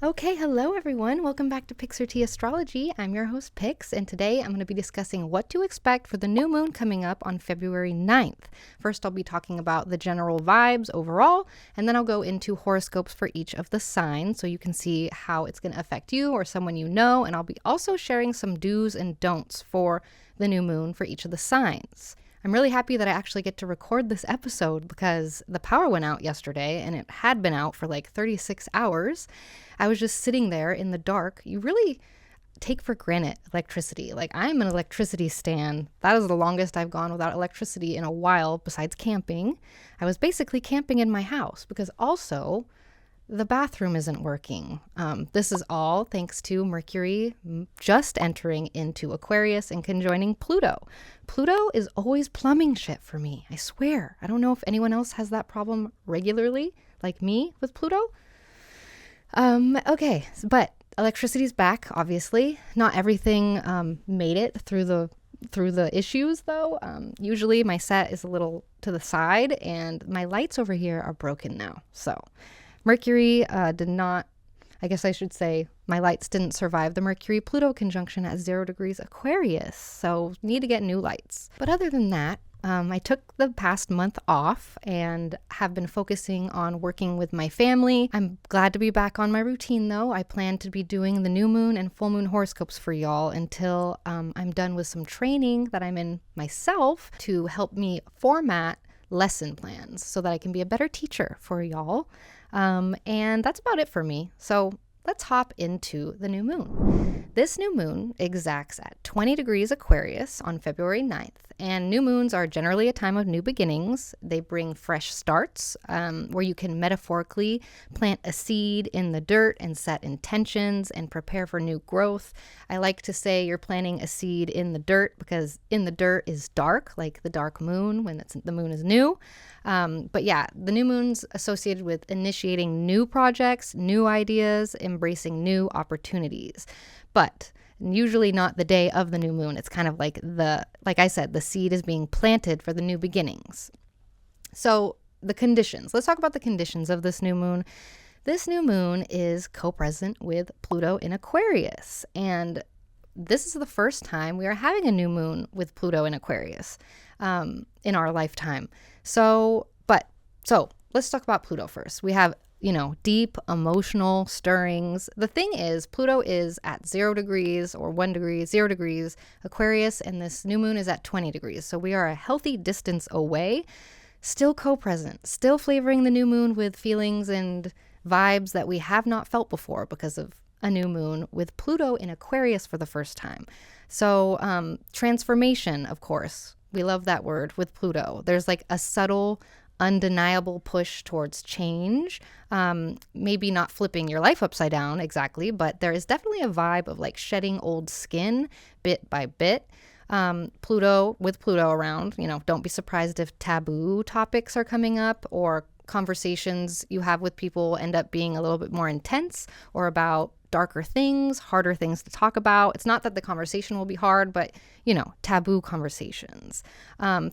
Okay, hello everyone. Welcome back to Pixar Astrology. I'm your host Pix, and today I'm going to be discussing what to expect for the new moon coming up on February 9th. First, I'll be talking about the general vibes overall, and then I'll go into horoscopes for each of the signs so you can see how it's going to affect you or someone you know, and I'll be also sharing some do's and don'ts for the new moon for each of the signs. I'm really happy that I actually get to record this episode because the power went out yesterday and it had been out for like 36 hours. I was just sitting there in the dark. You really take for granted electricity. Like, I'm an electricity stan. That is the longest I've gone without electricity in a while besides camping. I was basically camping in my house because also the bathroom isn't working. This is all thanks to Mercury just entering into Aquarius and conjoining Pluto. Pluto is always plumbing shit for me, I swear. I don't know if anyone else has that problem regularly, like me with Pluto. Okay, but electricity's back, obviously. Not everything made it through the issues, though. Usually my set is a little to the side, and my lights over here are broken now, so Mercury did not, I guess I should say, my lights didn't survive the Mercury-Pluto conjunction at 0 degrees Aquarius, so need to get new lights. But other than that, I took the past month off and have been focusing on working with my family. I'm glad to be back on my routine, though. I plan to be doing the new moon and full moon horoscopes for y'all until I'm done with some training that I'm in myself to help me format lesson plans so that I can be a better teacher for y'all. And that's about it for me. So let's hop into the new moon. This new moon exacts at 20 degrees Aquarius on February 9th. And new moons are generally a time of new beginnings. They bring fresh starts, where you can metaphorically plant a seed in the dirt and set intentions and prepare for new growth. I like to say you're planting a seed in the dirt because in the dirt is dark, like the dark moon when the moon is new. But yeah, the new moon's associated with initiating new projects, new ideas, embracing new opportunities. But usually not the day of the new moon. It's kind of like I said, the seed is being planted for the new beginnings. So the conditions. Let's talk about the conditions of this new moon. This new moon is co-present with Pluto in Aquarius. And this is the first time we are having a new moon with Pluto in Aquarius in our lifetime. So let's talk about Pluto first. We have deep emotional stirrings. The thing is, Pluto is at 0 degrees or 1 degree, 0 degrees Aquarius, and this new moon is at 20 degrees. So we are a healthy distance away, still co-present, still flavoring the new moon with feelings and vibes that we have not felt before because of a new moon with Pluto in Aquarius for the first time. So transformation, of course, we love that word with Pluto. There's like a subtle, undeniable push towards change. Maybe not flipping your life upside down exactly, but there is definitely a vibe of like shedding old skin bit by bit. Pluto around, don't be surprised if taboo topics are coming up or conversations you have with people end up being a little bit more intense or about darker things, harder things to talk about. It's not that the conversation will be hard, but, taboo conversations.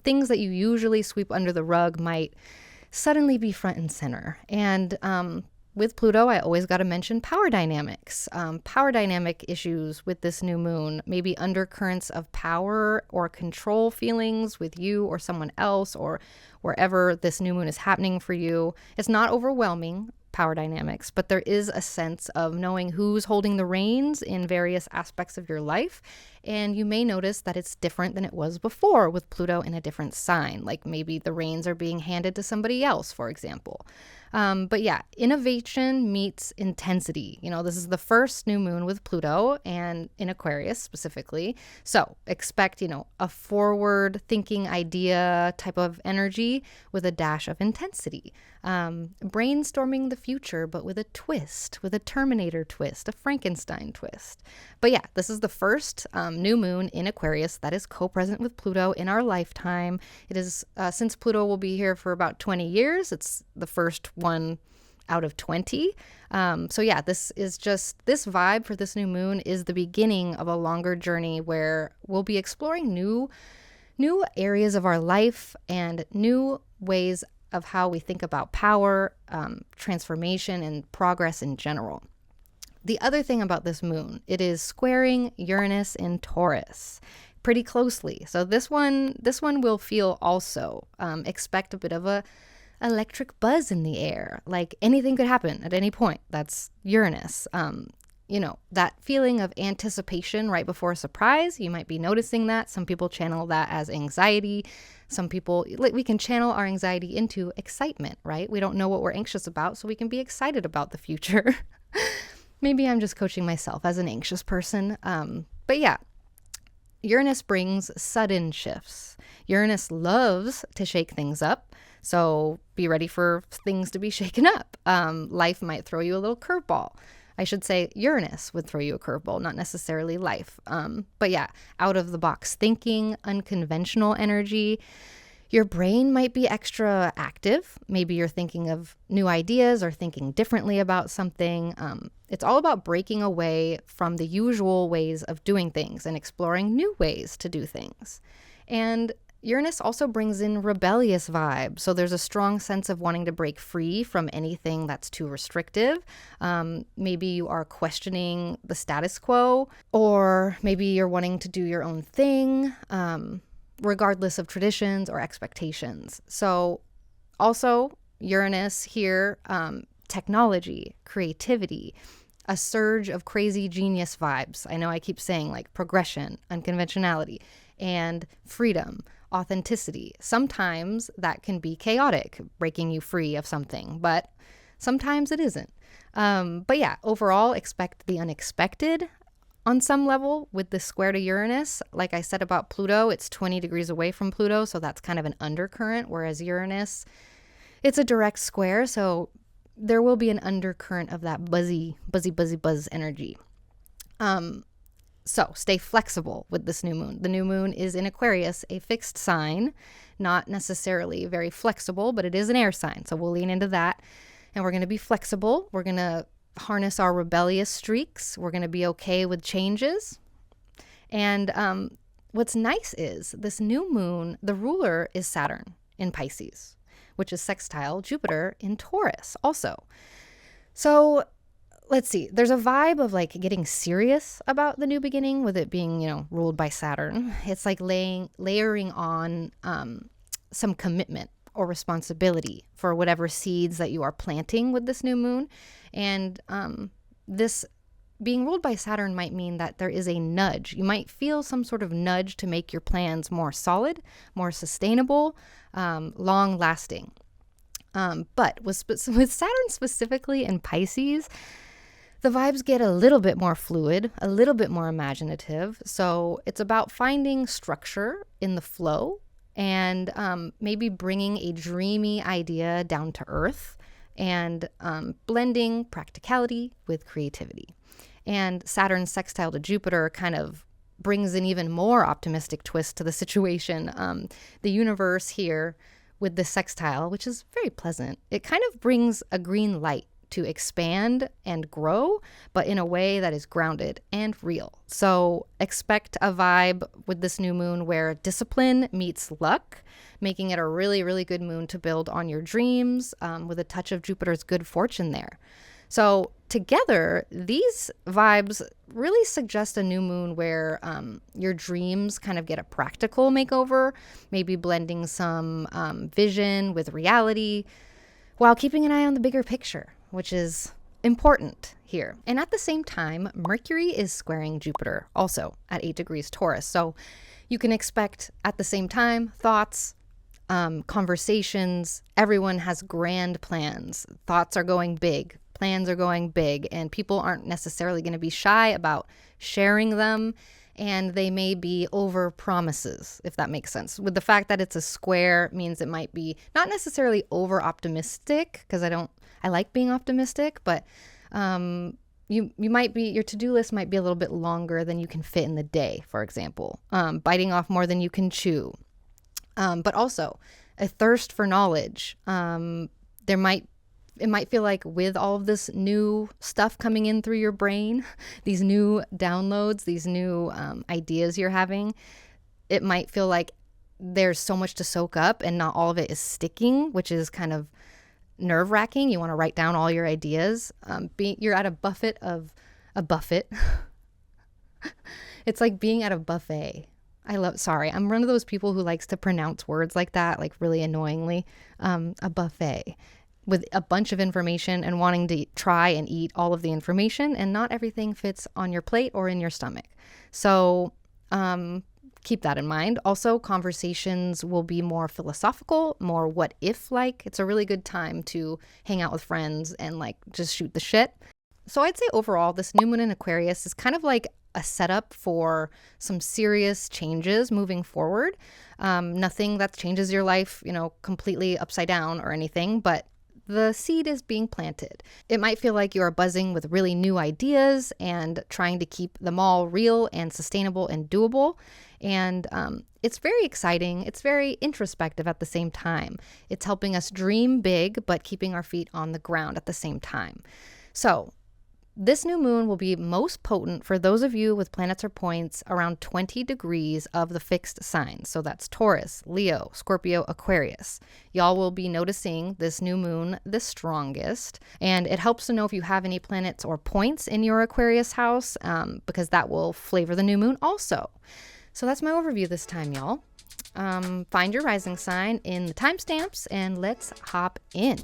Things that you usually sweep under the rug might suddenly be front and center. And with Pluto, I always got to mention power dynamics. Power dynamic issues with this new moon, maybe undercurrents of power or control feelings with you or someone else or wherever this new moon is happening for you. It's not overwhelming, power dynamics, but there is a sense of knowing who's holding the reins in various aspects of your life. And you may notice that it's different than it was before with Pluto in a different sign, like maybe the reins are being handed to somebody else, for example. But yeah, innovation meets intensity. This is the first new moon with Pluto and in Aquarius specifically. So expect, a forward thinking idea type of energy with a dash of intensity. Brainstorming the future, but with a twist, with a Terminator twist, a Frankenstein twist. But yeah, this is the first new moon in Aquarius that is co-present with Pluto in our lifetime. It is, since Pluto will be here for about 20 years, it's the first one out of 20. So yeah, this vibe for this new moon is the beginning of a longer journey where we'll be exploring new areas of our life and new ways of how we think about power, transformation, and progress in general. The other thing about this moon, it is squaring Uranus in Taurus pretty closely. So this one will feel also. Expect a bit of a electric buzz in the air. Like anything could happen at any point. That's Uranus. That feeling of anticipation right before a surprise, you might be noticing that. Some people channel that as anxiety. Some people, we can channel our anxiety into excitement, right? We don't know what we're anxious about, so we can be excited about the future. Maybe I'm just coaching myself as an anxious person. But yeah, Uranus brings sudden shifts. Uranus loves to shake things up. So be ready for things to be shaken up. Life might throw you a little curveball. I should say Uranus would throw you a curveball, not necessarily life. But yeah, out of the box thinking, unconventional energy. Your brain might be extra active. Maybe you're thinking of new ideas or thinking differently about something. It's all about breaking away from the usual ways of doing things and exploring new ways to do things. And Uranus also brings in rebellious vibes. So there's a strong sense of wanting to break free from anything that's too restrictive. Maybe you are questioning the status quo, or maybe you're wanting to do your own thing, regardless of traditions or expectations. So also Uranus here, technology, creativity, a surge of crazy genius vibes. I know I keep saying like progression, unconventionality, and freedom, authenticity. Sometimes that can be chaotic, breaking you free of something, but sometimes it isn't. But yeah, overall, expect the unexpected on some level with the square to Uranus. Like I said about Pluto, it's 20 degrees away from Pluto, so that's kind of an undercurrent, whereas Uranus, it's a direct square, so there will be an undercurrent of that buzzy energy. So stay flexible with this new moon. The new moon is in Aquarius, a fixed sign, not necessarily very flexible, but it is an air sign. So we'll lean into that, and we're going to be flexible. We're going to harness our rebellious streaks. We're going to be okay with changes. And what's nice is this new moon, the ruler is Saturn in Pisces, which is sextile Jupiter in Taurus also. So let's see, there's a vibe of like getting serious about the new beginning with it being, ruled by Saturn. It's like layering on some commitment or responsibility for whatever seeds that you are planting with this new moon. And this being ruled by Saturn might mean that there is a nudge. You might feel some sort of nudge to make your plans more solid, more sustainable, long lasting. But with Saturn specifically in Pisces, the vibes get a little bit more fluid, a little bit more imaginative. So it's about finding structure in the flow and maybe bringing a dreamy idea down to earth and blending practicality with creativity. And Saturn sextile to Jupiter kind of brings an even more optimistic twist to the situation. The universe here with the sextile, which is very pleasant, it kind of brings a green light to expand and grow, but in a way that is grounded and real. So expect a vibe with this new moon where discipline meets luck, making it a really, really good moon to build on your dreams with a touch of Jupiter's good fortune there. So together, these vibes really suggest a new moon where your dreams kind of get a practical makeover, maybe blending some vision with reality, while keeping an eye on the bigger picture, which is important here. And at the same time, Mercury is squaring Jupiter also at 8 degrees Taurus. So you can expect at the same time thoughts, conversations. Everyone has grand plans. Thoughts are going big. Plans are going big. And people aren't necessarily going to be shy about sharing them. And they may be over promises, if that makes sense. With the fact that it's a square means it might be not necessarily over optimistic, because I like being optimistic, but you might be, your to-do list might be a little bit longer than you can fit in the day, for example, biting off more than you can chew. But also a thirst for knowledge. It might feel like with all of this new stuff coming in through your brain, these new downloads, these new ideas you're having, it might feel like there's so much to soak up and not all of it is sticking, which is kind of nerve-wracking. You want to write down all your ideas. You're at a buffet of a buffet. It's like being at a buffet. Sorry, I'm one of those people who likes to pronounce words like that, like really annoyingly. A buffet with a bunch of information and wanting to try and eat all of the information, and not everything fits on your plate or in your stomach. So keep that in mind. Also, conversations will be more philosophical, more what if like. It's a really good time to hang out with friends and like just shoot the shit. So I'd say overall, this new moon in Aquarius is kind of like a setup for some serious changes moving forward. Nothing that changes your life, completely upside down or anything, but the seed is being planted. It might feel like you are buzzing with really new ideas and trying to keep them all real and sustainable and doable. And it's very exciting. It's very introspective at the same time. It's helping us dream big, but keeping our feet on the ground at the same time. So this new moon will be most potent for those of you with planets or points around 20 degrees of the fixed signs. So that's Taurus, Leo, Scorpio, Aquarius. Y'all will be noticing this new moon the strongest. And it helps to know if you have any planets or points in your Aquarius house, because that will flavor the new moon also. So that's my overview this time, y'all. Find your rising sign in the timestamps and let's hop in.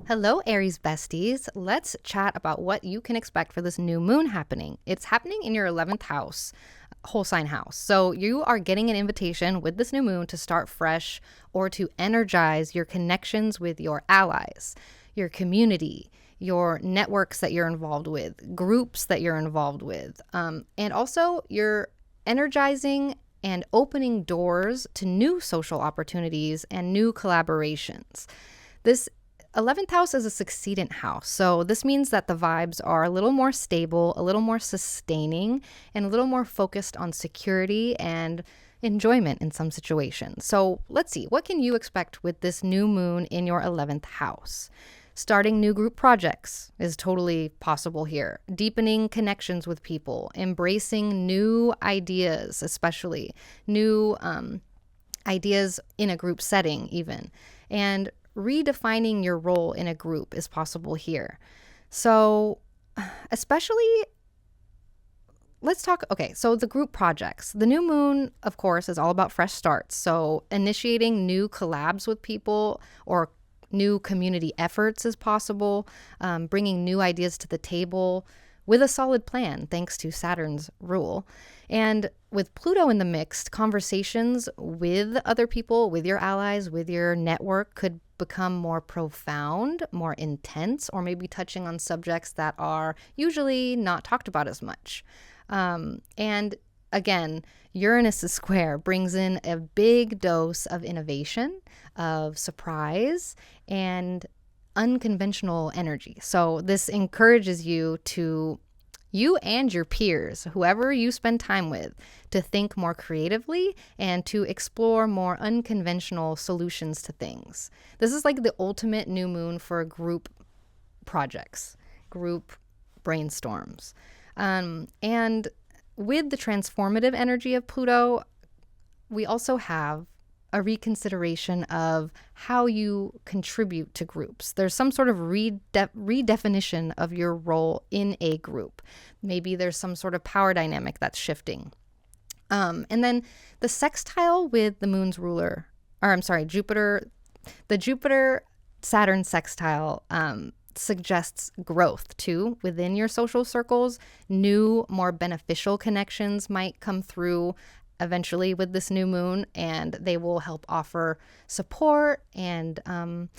Hello, Aries besties. Let's chat about what you can expect for this new moon happening. It's happening in your 11th house, whole sign house. So you are getting an invitation with this new moon to start fresh or to energize your connections with your allies, your community, your networks that you're involved with, groups that you're involved with. And also you're energizing and opening doors to new social opportunities and new collaborations. This 11th house is a succeedant house, so this means that the vibes are a little more stable, a little more sustaining, and a little more focused on security and enjoyment in some situations. So let's see, what can you expect with this new moon in your 11th house? Starting new group projects is totally possible here. Deepening connections with people, embracing new ideas, especially new ideas in a group setting even, and redefining your role in a group is possible here. So especially, so the group projects. The new moon, of course, is all about fresh starts. So initiating new collabs with people or new community efforts is possible, bringing new ideas to the table with a solid plan, thanks to Saturn's rule. And with Pluto in the mix, conversations with other people, with your allies, with your network could become more profound, more intense, or maybe touching on subjects that are usually not talked about as much. And again, Uranus' square brings in a big dose of innovation, of surprise, and unconventional energy. So this encourages you and your peers, whoever you spend time with, to think more creatively and to explore more unconventional solutions to things. This is like the ultimate new moon for group projects, group brainstorms. And with the transformative energy of Pluto, we also have a reconsideration of how you contribute to groups. There's some sort of redefinition of your role in a group. Maybe there's some sort of power dynamic that's shifting. And then the sextile with the moon's ruler, Jupiter, the Jupiter-Saturn sextile suggests growth too within your social circles. New, more beneficial connections might come through eventually with this new moon, and they will help offer support and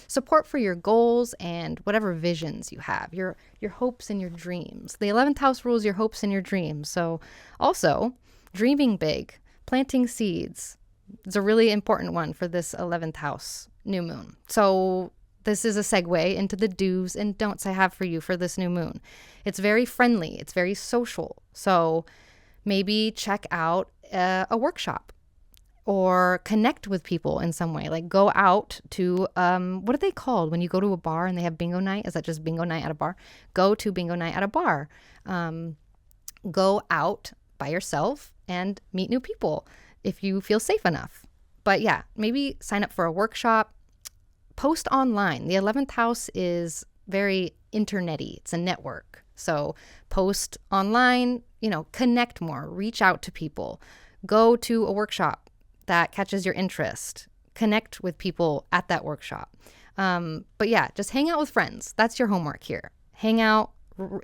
support for your goals and whatever visions you have, your hopes and your dreams. The 11th house rules your hopes and your dreams. So also dreaming big, planting seeds is a really important one for this 11th house new moon. So this is a segue into the do's and don'ts I have for you for this new moon. It's very friendly. It's very social. So Maybe check out a workshop or connect with people in some way. Like go out to, what are they called when you go to a bar and they have bingo night? Is that just bingo night at a bar? Go to bingo night at a bar. Go out by yourself and meet new people if you feel safe enough. But yeah, maybe sign up for a workshop. Post online. The 11th house is very internety. It's a network. So post online, connect more, reach out to people, go to a workshop that catches your interest, connect with people at that workshop. But yeah, just hang out with friends. That's your homework here. Hang out,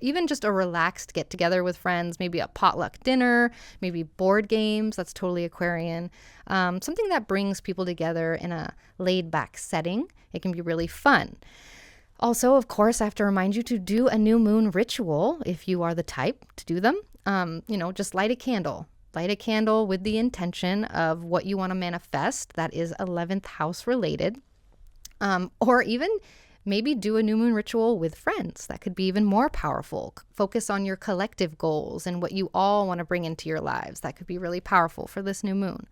even just a relaxed get together with friends, maybe a potluck dinner, maybe board games. That's totally Aquarian. Something that brings people together in a laid back setting. It can be really fun. Also, of course, I have to remind you to do a new moon ritual if you are the type to do them. Just light a candle. Light a candle with the intention of what you want to manifest that is 11th house related. Or even maybe do a new moon ritual with friends. That could be even more powerful. Focus on your collective goals and what you all want to bring into your lives. That could be really powerful for this new moon.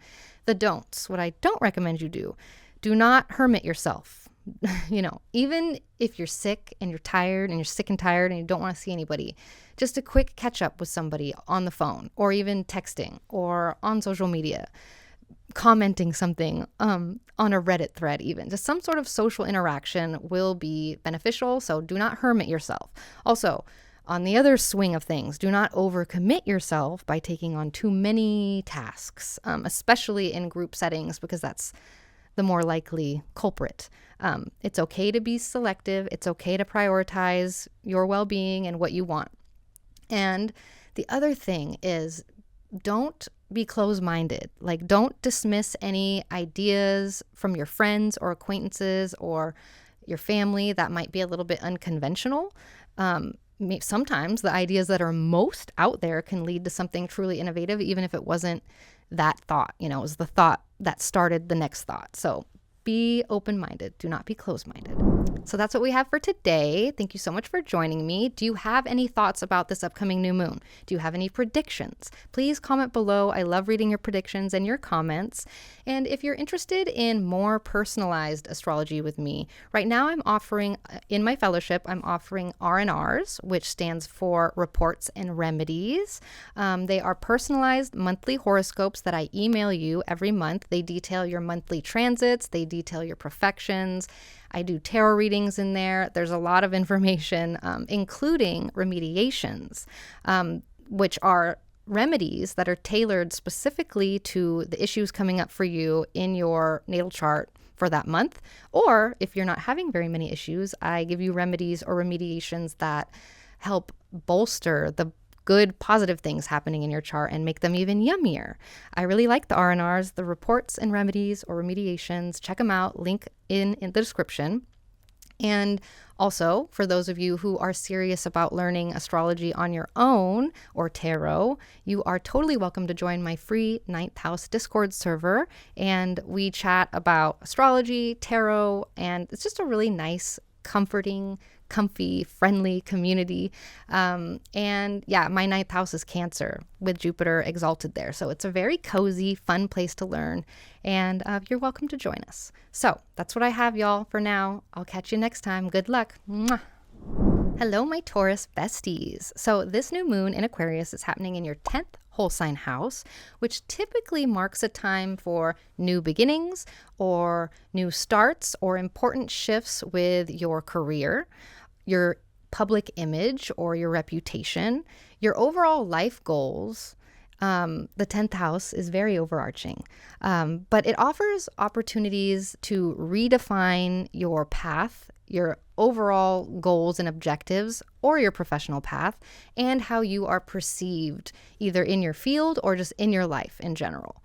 The don'ts, what I don't recommend you do not hermit yourself. Even if you're sick and you're tired and you're sick and tired and you don't want to see anybody, just a quick catch up with somebody on the phone or even texting or on social media, commenting something on a Reddit thread even. Just some sort of social interaction will be beneficial, so do not hermit yourself. Also, on the other swing of things, do not overcommit yourself by taking on too many tasks, especially in group settings, because that's the more likely culprit. It's okay to be selective. It's okay to prioritize your well-being and what you want. And the other thing is, don't be closed-minded. Like, don't dismiss any ideas from your friends or acquaintances or your family that might be a little bit unconventional. Sometimes the ideas that are most out there can lead to something truly innovative, even if it wasn't that thought. It was the thought that started the next thought. So be open-minded. Do not be closed-minded. So that's what we have for today. Thank you so much for joining me. Do you have any thoughts about this upcoming new moon? Do you have any predictions? Please comment below. I love reading your predictions and your comments. And if you're interested in more personalized astrology with me, right now I'm offering, in my fellowship, I'm offering R&Rs, which stands for Reports and Remedies. They are personalized monthly horoscopes that I email you every month. They detail your monthly transits. They detail your perfections. I do tarot readings in there. There's a lot of information, including remediations, which are remedies that are tailored specifically to the issues coming up for you in your natal chart for that month. Or if you're not having very many issues, I give you remedies or remediations that help bolster the good positive things happening in your chart and make them even yummier. I really like the R&Rs, the reports and remedies or remediations. Check them out, link in the description. And also, for those of you who are serious about learning astrology on your own or tarot, you are totally welcome to join my free 9th house Discord server. And we chat about astrology, tarot, and it's just a really nice, comforting, comfy, friendly community. And yeah, my 9th house is Cancer with Jupiter exalted there. So it's a very cozy, fun place to learn. And you're welcome to join us. So that's what I have, y'all, for now. I'll catch you next time. Good luck. Mwah. Hello, my Taurus besties. So this new moon in Aquarius is happening in your 10th whole sign house, which typically marks a time for new beginnings or new starts or important shifts with your career, your public image or your reputation, your overall life goals. The 10th house is very overarching, but it offers opportunities to redefine your path, your overall goals and objectives, or your professional path, and how you are perceived either in your field or just in your life in general.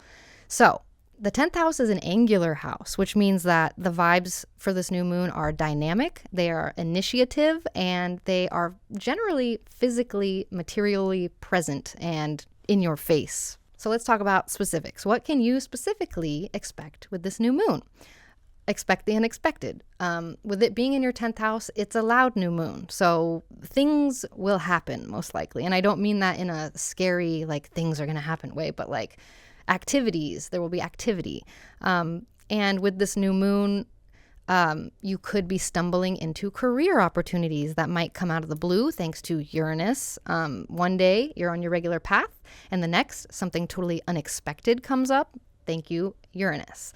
So the 10th house is an angular house, which means that the vibes for this new moon are dynamic, they are initiative, and they are generally physically, materially present and in your face. So let's talk about specifics. What can you specifically expect with this new moon? expect the unexpected. With it being in your 10th house, it's a loud new moon. So things will happen most likely. And I don't mean that in a scary, like things are going to happen way, but like activities, there will be activity. And with this new moon, you could be stumbling into career opportunities that might come out of the blue thanks to Uranus. One day you're on your regular path, and the next something totally unexpected comes up. Thank you, Uranus.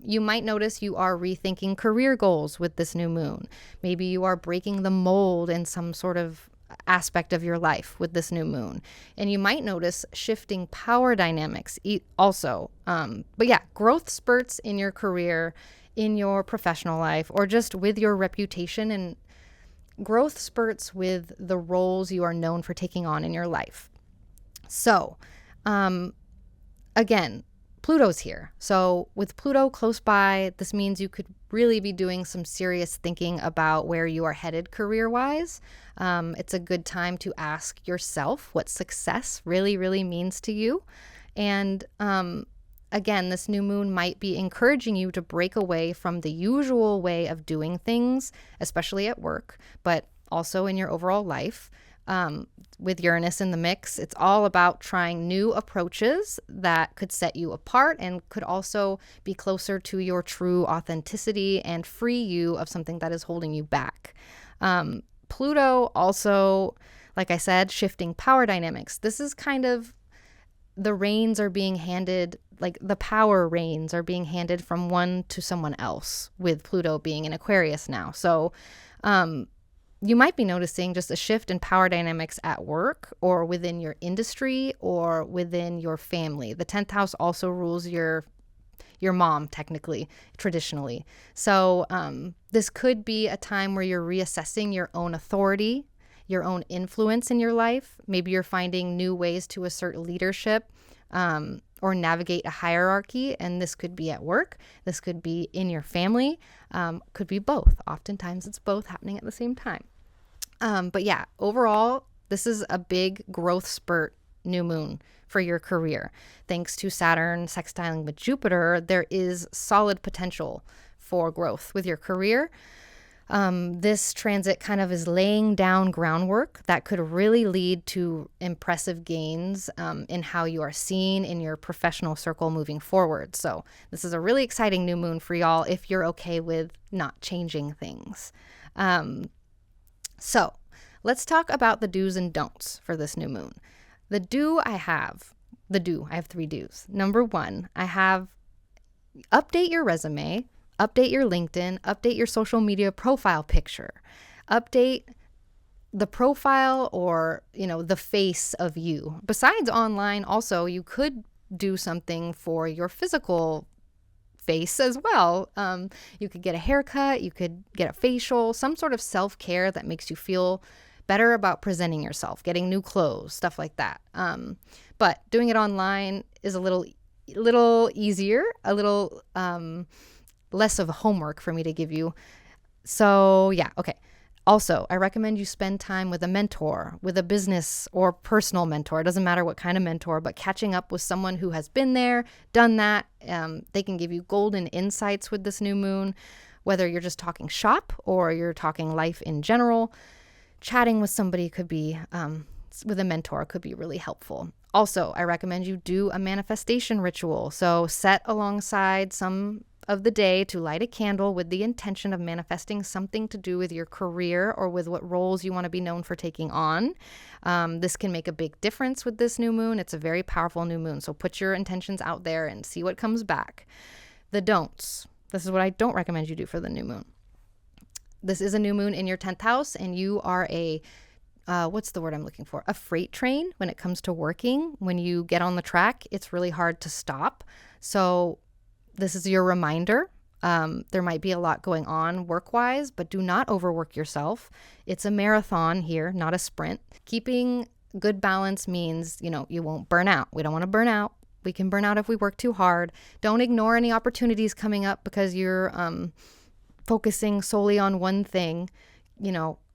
You might notice you are rethinking career goals with this new moon. Maybe you are breaking the mold in some sort of aspect of your life with this new moon. And you might notice shifting power dynamics also. But yeah, growth spurts in your career, in your professional life, or just with your reputation, and growth spurts with the roles you are known for taking on in your life. So, again, Pluto's here. So with Pluto close by, this means you could really be doing some serious thinking about where you are headed career-wise. It's a good time to ask yourself what success really, really means to you. And again, this new moon might be encouraging you to break away from the usual way of doing things, especially at work, but also in your overall life. With Uranus in the mix, it's all about trying new approaches that could set you apart and could also be closer to your true authenticity and free you of something that is holding you back. Pluto also, like I said, shifting power dynamics. This is kind of the reins are being handed, like the power reins are being handed from one to someone else, with Pluto being in Aquarius now. So, you might be noticing just a shift in power dynamics at work or within your industry or within your family. The 10th house also rules your mom, technically, traditionally. So this could be a time where you're reassessing your own authority, your own influence in your life. Maybe you're finding new ways to assert leadership or navigate a hierarchy. And this could be at work. This could be in your family. Could be both. Oftentimes it's both happening at the same time. But yeah, overall, this is a big growth spurt new moon for your career. Thanks to Saturn sextiling with Jupiter, there is solid potential for growth with your career. This transit kind of is laying down groundwork that could really lead to impressive gains in how you are seen in your professional circle moving forward. So this is a really exciting new moon for y'all if you're okay with not changing things. So let's talk about the do's and don'ts for this new moon. I have 3 do's. Number 1, update your resume, update your LinkedIn, update your social media profile picture, update the profile or, the face of you. Besides online, also, you could do something for your physical face as well. You could get a haircut, you could get a facial, some sort of self-care that makes you feel better about presenting yourself, getting new clothes, stuff like that. But doing it online is a little easier, a little less of homework for me to give you. So yeah, okay. Also, I recommend you spend time with a mentor, with a business or personal mentor. It doesn't matter what kind of mentor, but catching up with someone who has been there, done that. They can give you golden insights with this new moon, whether you're just talking shop or you're talking life in general. Chatting with somebody could be, with a mentor could be really helpful. Also, I recommend you do a manifestation ritual. So set alongside some of the day to light a candle with the intention of manifesting something to do with your career or with what roles you want to be known for taking on. This can make a big difference with this new moon. It's a very powerful new moon. So put your intentions out there and see what comes back. The don'ts. This is what I don't recommend you do for the new moon. This is a new moon in your 10th house, and you are what's the word I'm looking for? A freight train when it comes to working. When you get on the track, it's really hard to stop. So this is your reminder. There might be a lot going on work-wise, but do not overwork yourself. It's a marathon here, not a sprint. Keeping good balance means, you won't burn out. We don't want to burn out. We can burn out if we work too hard. Don't ignore any opportunities coming up because you're focusing solely on one thing.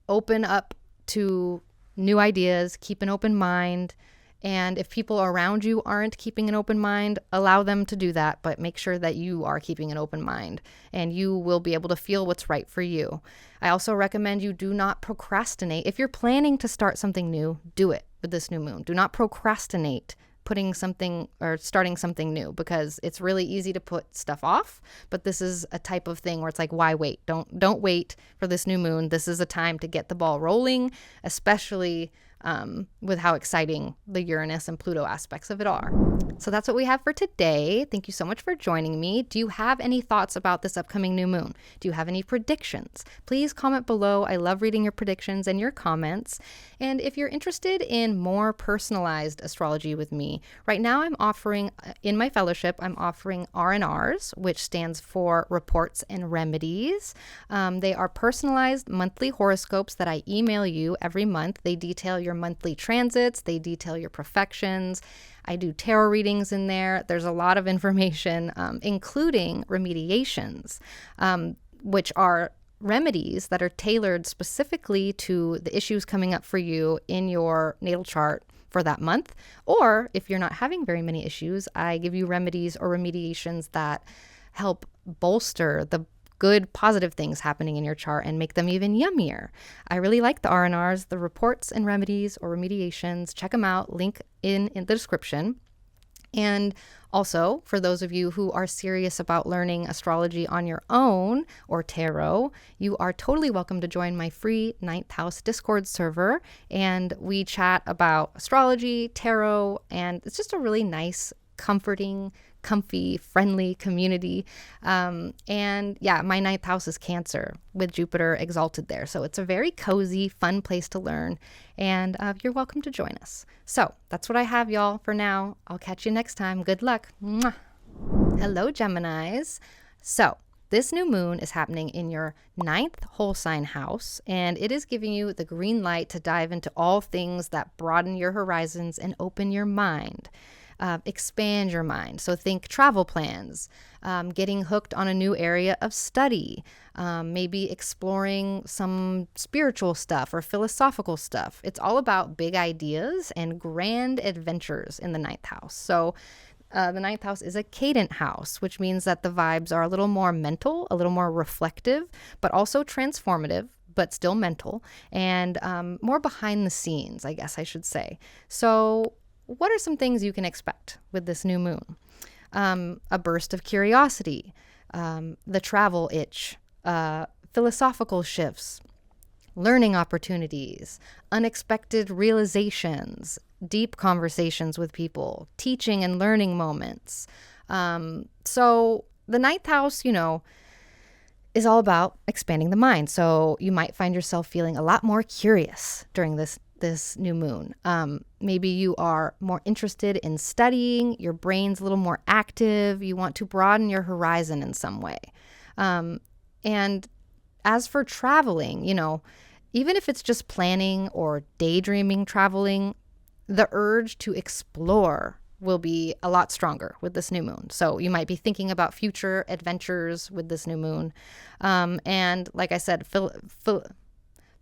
Open up to new ideas, keep an open mind, And if people around you aren't keeping an open mind, allow them to do that, but make sure that you are keeping an open mind and you will be able to feel what's right for you. I also recommend you do not procrastinate. If you're planning to start something new, do it with this new moon. Do not procrastinate putting something or starting something new, because it's really easy to put stuff off. But this is a type of thing where it's like, why wait? Don't wait for this new moon. This is a time to get the ball rolling, especially with how exciting the Uranus and Pluto aspects of it are. So that's what we have for today. Thank you so much for joining me. Do you have any thoughts about this upcoming new moon? Do you have any predictions? Please comment below. I love reading your predictions and your comments. And if you're interested in more personalized astrology with me, right now I'm offering, in my fellowship, I'm offering R&Rs, which stands for Reports and Remedies. They are personalized monthly horoscopes that I email you every month. They detail your monthly transits, they detail your perfections. I do tarot readings in there. There's a lot of information, including remediations, which are remedies that are tailored specifically to the issues coming up for you in your natal chart for that month. Or if you're not having very many issues, I give you remedies or remediations that help bolster the good positive things happening in your chart and make them even yummier. I really like the R&Rs, the reports and remedies or remediations. Check them out, link in the description. And also, for those of you who are serious about learning astrology on your own or tarot, you are totally welcome to join my free 9th house Discord server. And we chat about astrology, tarot, and it's just a really nice, comforting, comfy, friendly community. And yeah, my 9th house is Cancer with Jupiter exalted there. So it's a very cozy, fun place to learn. And you're welcome to join us. So that's what I have, y'all, for now. I'll catch you next time. Good luck. Mwah. Hello, Geminis. So this new moon is happening in your 9th whole sign house, and it is giving you the green light to dive into all things that broaden your horizons and open your mind. Expand your mind. So think travel plans, getting hooked on a new area of study, maybe exploring some spiritual stuff or philosophical stuff. It's all about big ideas and grand adventures in the 9th house. So the 9th house is a cadent house, which means that the vibes are a little more mental, a little more reflective, but also transformative, but still mental, and more behind the scenes, I guess I should say. So what are some things you can expect with this new moon? A burst of curiosity, the travel itch, philosophical shifts, learning opportunities, unexpected realizations, deep conversations with people, teaching and learning moments. So the 9th house, is all about expanding the mind. So you might find yourself feeling a lot more curious during this new moon. Maybe you are more interested in studying, your brain's a little more active, you want to broaden your horizon in some way. And as for traveling, even if it's just planning or daydreaming traveling, the urge to explore will be a lot stronger with this new moon. So you might be thinking about future adventures with this new moon. And like I said,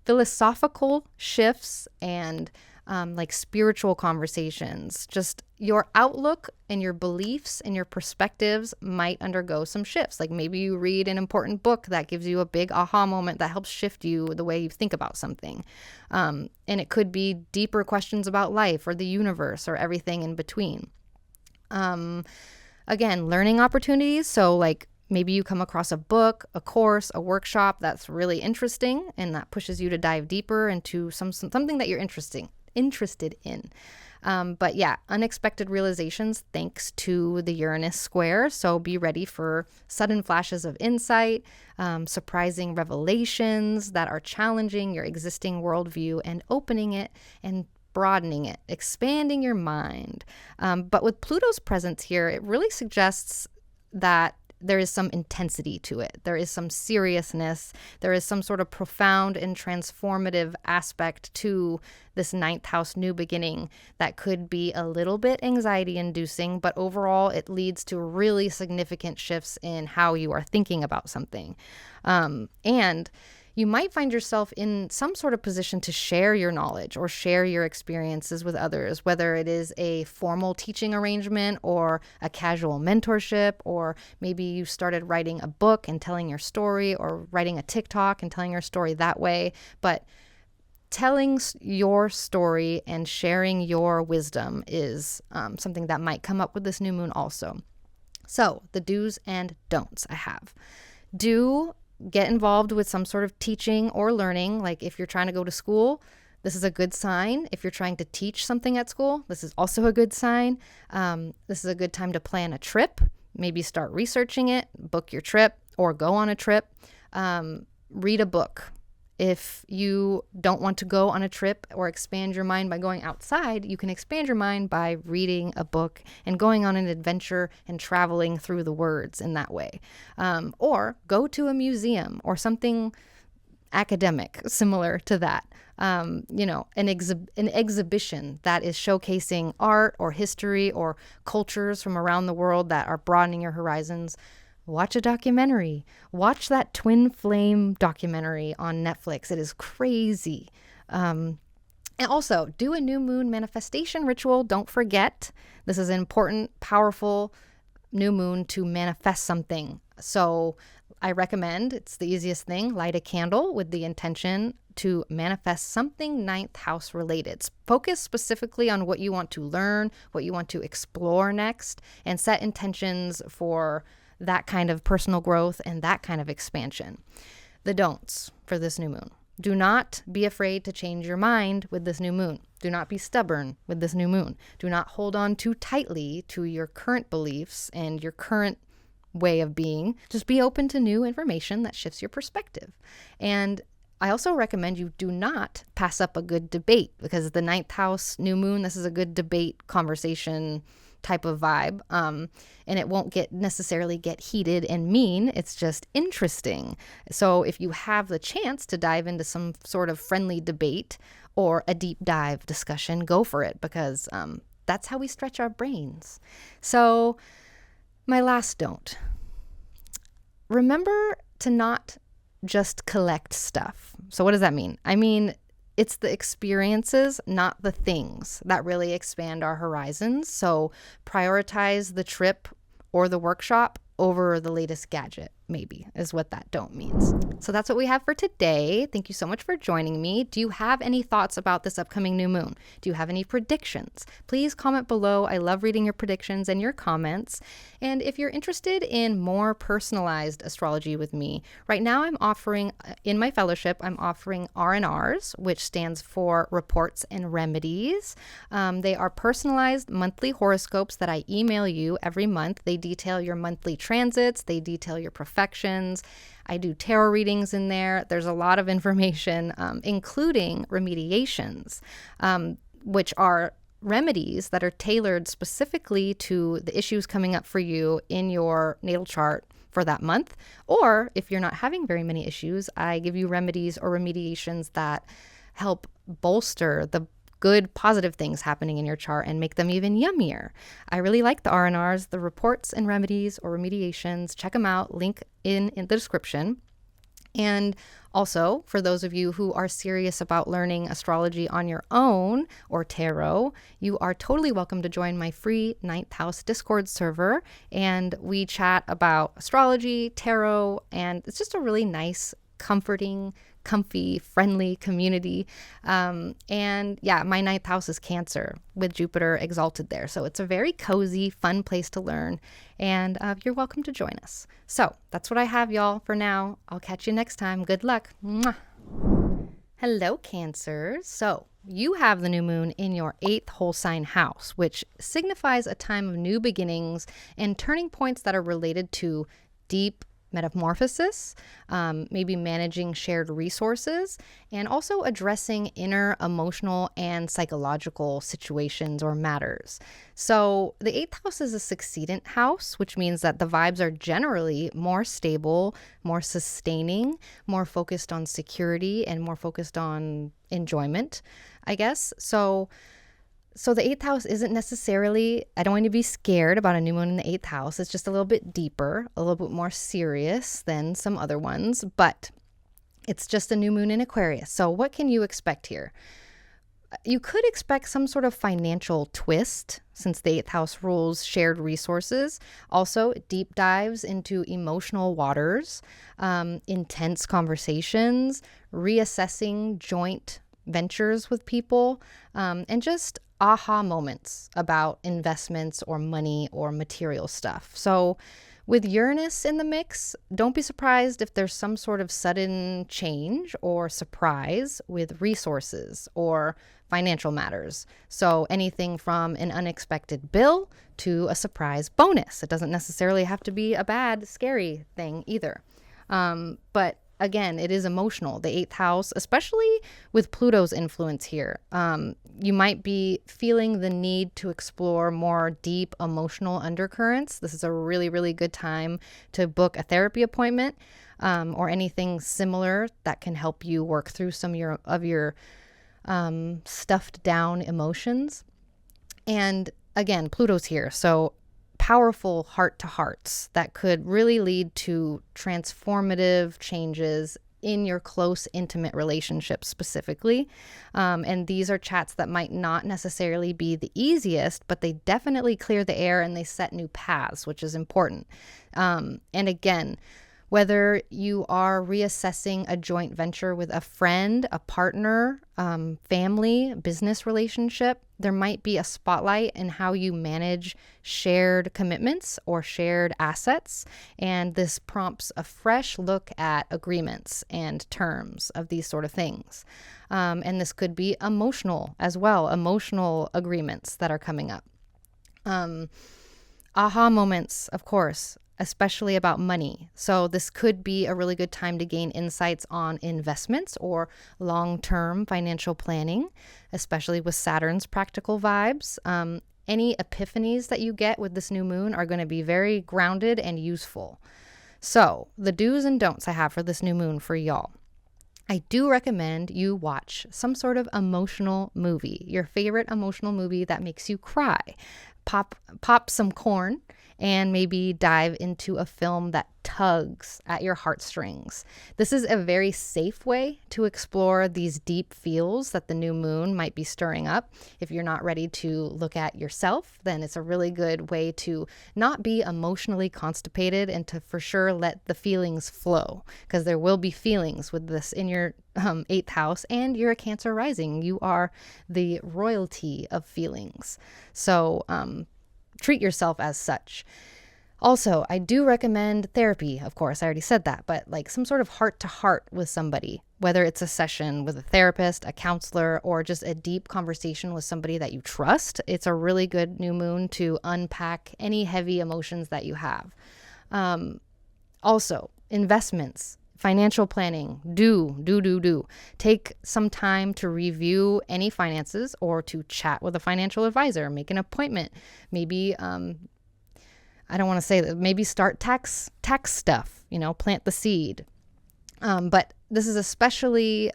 philosophical shifts and like spiritual conversations, just your outlook and your beliefs and your perspectives might undergo some shifts. Like maybe you read an important book that gives you a big aha moment that helps shift you the way you think about something. And it could be deeper questions about life or the universe or everything in between. Again, learning opportunities. So like maybe you come across a book, a course, a workshop that's really interesting and that pushes you to dive deeper into something that you're interested in. But yeah, unexpected realizations thanks to the Uranus square. So be ready for sudden flashes of insight, surprising revelations that are challenging your existing worldview and opening it and broadening it, expanding your mind. But with Pluto's presence here, it really suggests that there is some intensity to it. There is some seriousness. There is some sort of profound and transformative aspect to this 9th house new beginning that could be a little bit anxiety inducing, but overall it leads to really significant shifts in how you are thinking about something. And you might find yourself in some sort of position to share your knowledge or share your experiences with others, whether it is a formal teaching arrangement or a casual mentorship, or maybe you started writing a book and telling your story, or writing a TikTok and telling your story that way. But telling your story and sharing your wisdom is something that might come up with this new moon also. So the do's and don'ts I have. Do get involved with some sort of teaching or learning. Like if you're trying to go to school, this is a good sign. If you're trying to teach something at school, this is also a good sign. This is a good time to plan a trip. Maybe start researching it, book your trip, or go on a trip. Read a book. If you don't want to go on a trip or expand your mind by going outside, you can expand your mind by reading a book and going on an adventure and traveling through the words in that way. Or go to a museum or something academic similar to that. An exhibition that is showcasing art or history or cultures from around the world that are broadening your horizons. Watch a documentary. Watch that twin flame documentary on Netflix. It is crazy. And also, do a new moon manifestation ritual. Don't forget, this is an important, powerful new moon to manifest something. So I recommend, it's the easiest thing, light a candle with the intention to manifest something ninth house related. Focus specifically on what you want to learn, what you want to explore next, and set intentions for that kind of personal growth and that kind of expansion. The don'ts for this new moon. Do not be afraid to change your mind with this new moon. Do not be stubborn with this new moon. Do not hold on too tightly to your current beliefs and your current way of being. Just be open to new information that shifts your perspective. And I also recommend you do not pass up a good debate, because the ninth house new moon, this is a good debate conversation type of vibe, and it won't necessarily get heated and mean. It's just interesting. So if you have the chance to dive into some sort of friendly debate or a deep dive discussion, go for it, because that's how we stretch our brains. So my last don't. Remember to not just collect stuff. So what does that mean? I mean, it's the experiences, not the things, that really expand our horizons. So prioritize the trip or the workshop over the latest gadget, maybe, is what that don't means. So that's what we have for today. Thank you so much for joining me. Do you have any thoughts about this upcoming new moon? Do you have any predictions? Please comment below. I love reading your predictions and your comments. And if you're interested in more personalized astrology with me, right now I'm offering, in my fellowship, I'm offering R&Rs, which stands for Reports and Remedies. They are personalized monthly horoscopes that I email you every month. They detail your monthly transits. They detail your perfections. I do tarot readings in there. There's a lot of information, including remediations, which are remedies that are tailored specifically to the issues coming up for you in your natal chart for that month. Or if you're not having very many issues, I give you remedies or remediations that help bolster the good positive things happening in your chart and make them even yummier. I really like the R&Rs, the reports and remedies or remediations. Check them out, link in the description. And also, for those of you who are serious about learning astrology on your own or tarot, you are totally welcome to join my free 9th house Discord server. And we chat about astrology, tarot, and it's just a really nice, comforting, comfy, friendly community. And yeah, my 9th house is Cancer with Jupiter exalted there. So it's a very cozy, fun place to learn. And you're welcome to join us. So that's what I have, y'all, for now. I'll catch you next time. Good luck. Mwah. Hello, Cancer. So you have the new moon in your 8th whole sign house, which signifies a time of new beginnings and turning points that are related to deep metamorphosis, maybe managing shared resources, and also addressing inner emotional and psychological situations or matters. So the 8th house is a succedent house, which means that the vibes are generally more stable, more sustaining, more focused on security, and more focused on enjoyment, I guess. So the 8th house isn't necessarily, I don't want you to be scared about a new moon in the 8th house. It's just a little bit deeper, a little bit more serious than some other ones. But It's just a new moon in Aquarius. So what can you expect here? You could expect some sort of financial twist since the 8th house rules shared resources. Also, deep dives into emotional waters, intense conversations, reassessing joint ventures with people, and just aha moments about investments or money or material stuff. So with Uranus in the mix, don't be surprised if there's some sort of sudden change or surprise with resources or financial matters. So anything from an unexpected bill to a surprise bonus. It doesn't necessarily have to be a bad, scary thing either. But again, it is emotional. The 8th house, especially with Pluto's influence here, you might be feeling the need to explore more deep emotional undercurrents. This is a really, really good time to book a therapy appointment or anything similar that can help you work through some of your stuffed down emotions. And again, Pluto's here. So powerful heart to hearts that could really lead to transformative changes in your close, intimate relationships specifically. And these are chats that might not necessarily be the easiest, but they definitely clear the air and they set new paths, which is important. And again, whether you are reassessing a joint venture with a friend, a partner, family, business relationship, there might be a spotlight in how you manage shared commitments or shared assets. And this prompts a fresh look at agreements and terms of these sort of things. And this could be emotional as well, emotional agreements that are coming up. Aha moments, of course, especially about money. So this could be a really good time to gain insights on investments or long-term financial planning, especially with Saturn's practical vibes. Any epiphanies that you get with this new moon are going to be very grounded and useful. So the do's and don'ts I have for this new moon for y'all. I do recommend you watch some sort of emotional movie, your favorite emotional movie that makes you cry. Pop some corn and maybe dive into a film that tugs at your heartstrings. This is a very safe way to explore these deep feels that the new moon might be stirring up. If you're not ready to look at yourself, then it's a really good way to not be emotionally constipated and to for sure let the feelings flow, because there will be feelings with this in your 8th house, and you're a Cancer rising. You are the royalty of feelings. So treat yourself as such. Also, I do recommend therapy, of course, I already said that, but like some sort of heart to heart with somebody, whether it's a session with a therapist, a counselor, or just a deep conversation with somebody that you trust. It's a really good new moon to unpack any heavy emotions that you have. Also, investments, financial planning, do. Take some time to review any finances or to chat with a financial advisor, make an appointment. Maybe, I don't want to say that, maybe start tax stuff, plant the seed. But this is especially,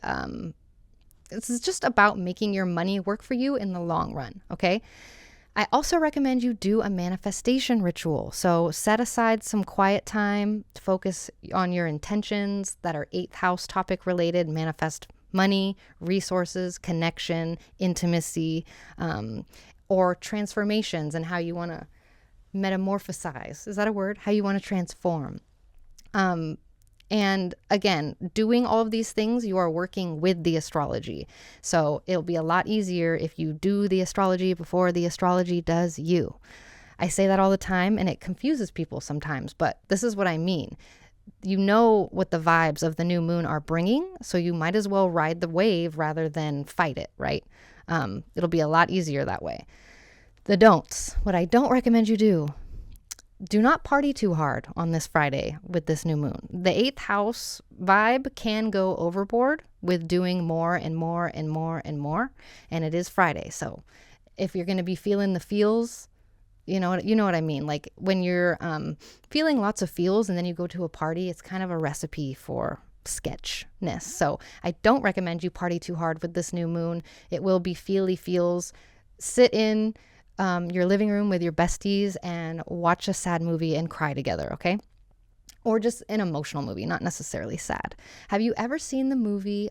this is just about making your money work for you in the long run, okay? I also recommend you do a manifestation ritual. So set aside some quiet time to focus on your intentions that are 8th house topic related. Manifest money, resources, connection, intimacy, or transformations and how you want to metamorphosize. Is that a word? How you want to transform. And again, doing all of these things, you are working with the astrology. So it'll be a lot easier if you do the astrology before the astrology does you. I say that all the time and it confuses people sometimes, but this is what I mean. You know what the vibes of the new moon are bringing, so you might as well ride the wave rather than fight it, right? It'll be a lot easier that way. The don'ts, what I don't recommend you do not party too hard on this Friday with this new moon. The 8th house vibe can go overboard with doing more and more and more and more. And it is Friday. So if you're going to be feeling the feels, you know what I mean? Like when you're feeling lots of feels and then you go to a party, it's kind of a recipe for sketchness. So I don't recommend you party too hard with this new moon. It will be feely feels. Sit in your living room with your besties and watch a sad movie and cry together, okay? or just an emotional movie, not necessarily sad. Have you ever seen the movie,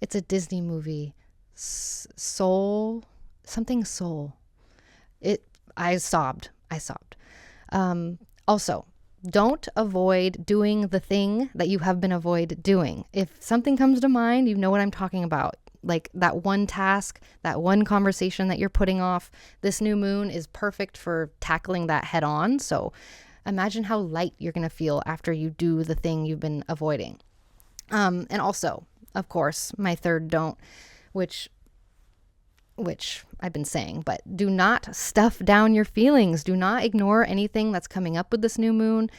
it's a Disney movie, Soul, something Soul? I sobbed. Also, don't avoid doing the thing that you have been avoid doing. If something comes to mind, you know what I'm talking about. Like that one task, that one conversation that you're putting off. This new moon is perfect for tackling that head on. So imagine how light you're going to feel after you do the thing you've been avoiding. And also, of course, my third don't, which I've been saying, but do not stuff down your feelings. Do not ignore anything that's coming up with this new moon.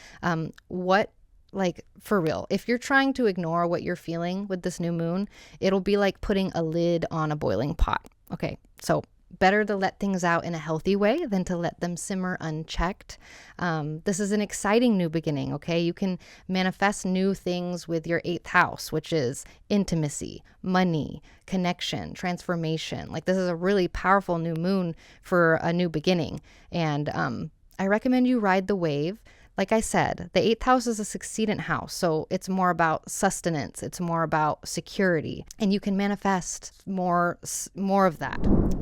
Like for real, if you're trying to ignore what you're feeling with this new moon, it'll be like putting a lid on a boiling pot. Okay, so better to let things out in a healthy way than to let them simmer unchecked. This is an exciting new beginning, okay? You can manifest new things with your 8th house, which is intimacy, money, connection, transformation. Like this is a really powerful new moon for a new beginning. And I recommend you ride the wave. Like I said, the 8th house is a succeedant house, so it's more about sustenance. It's more about security, and you can manifest more of that.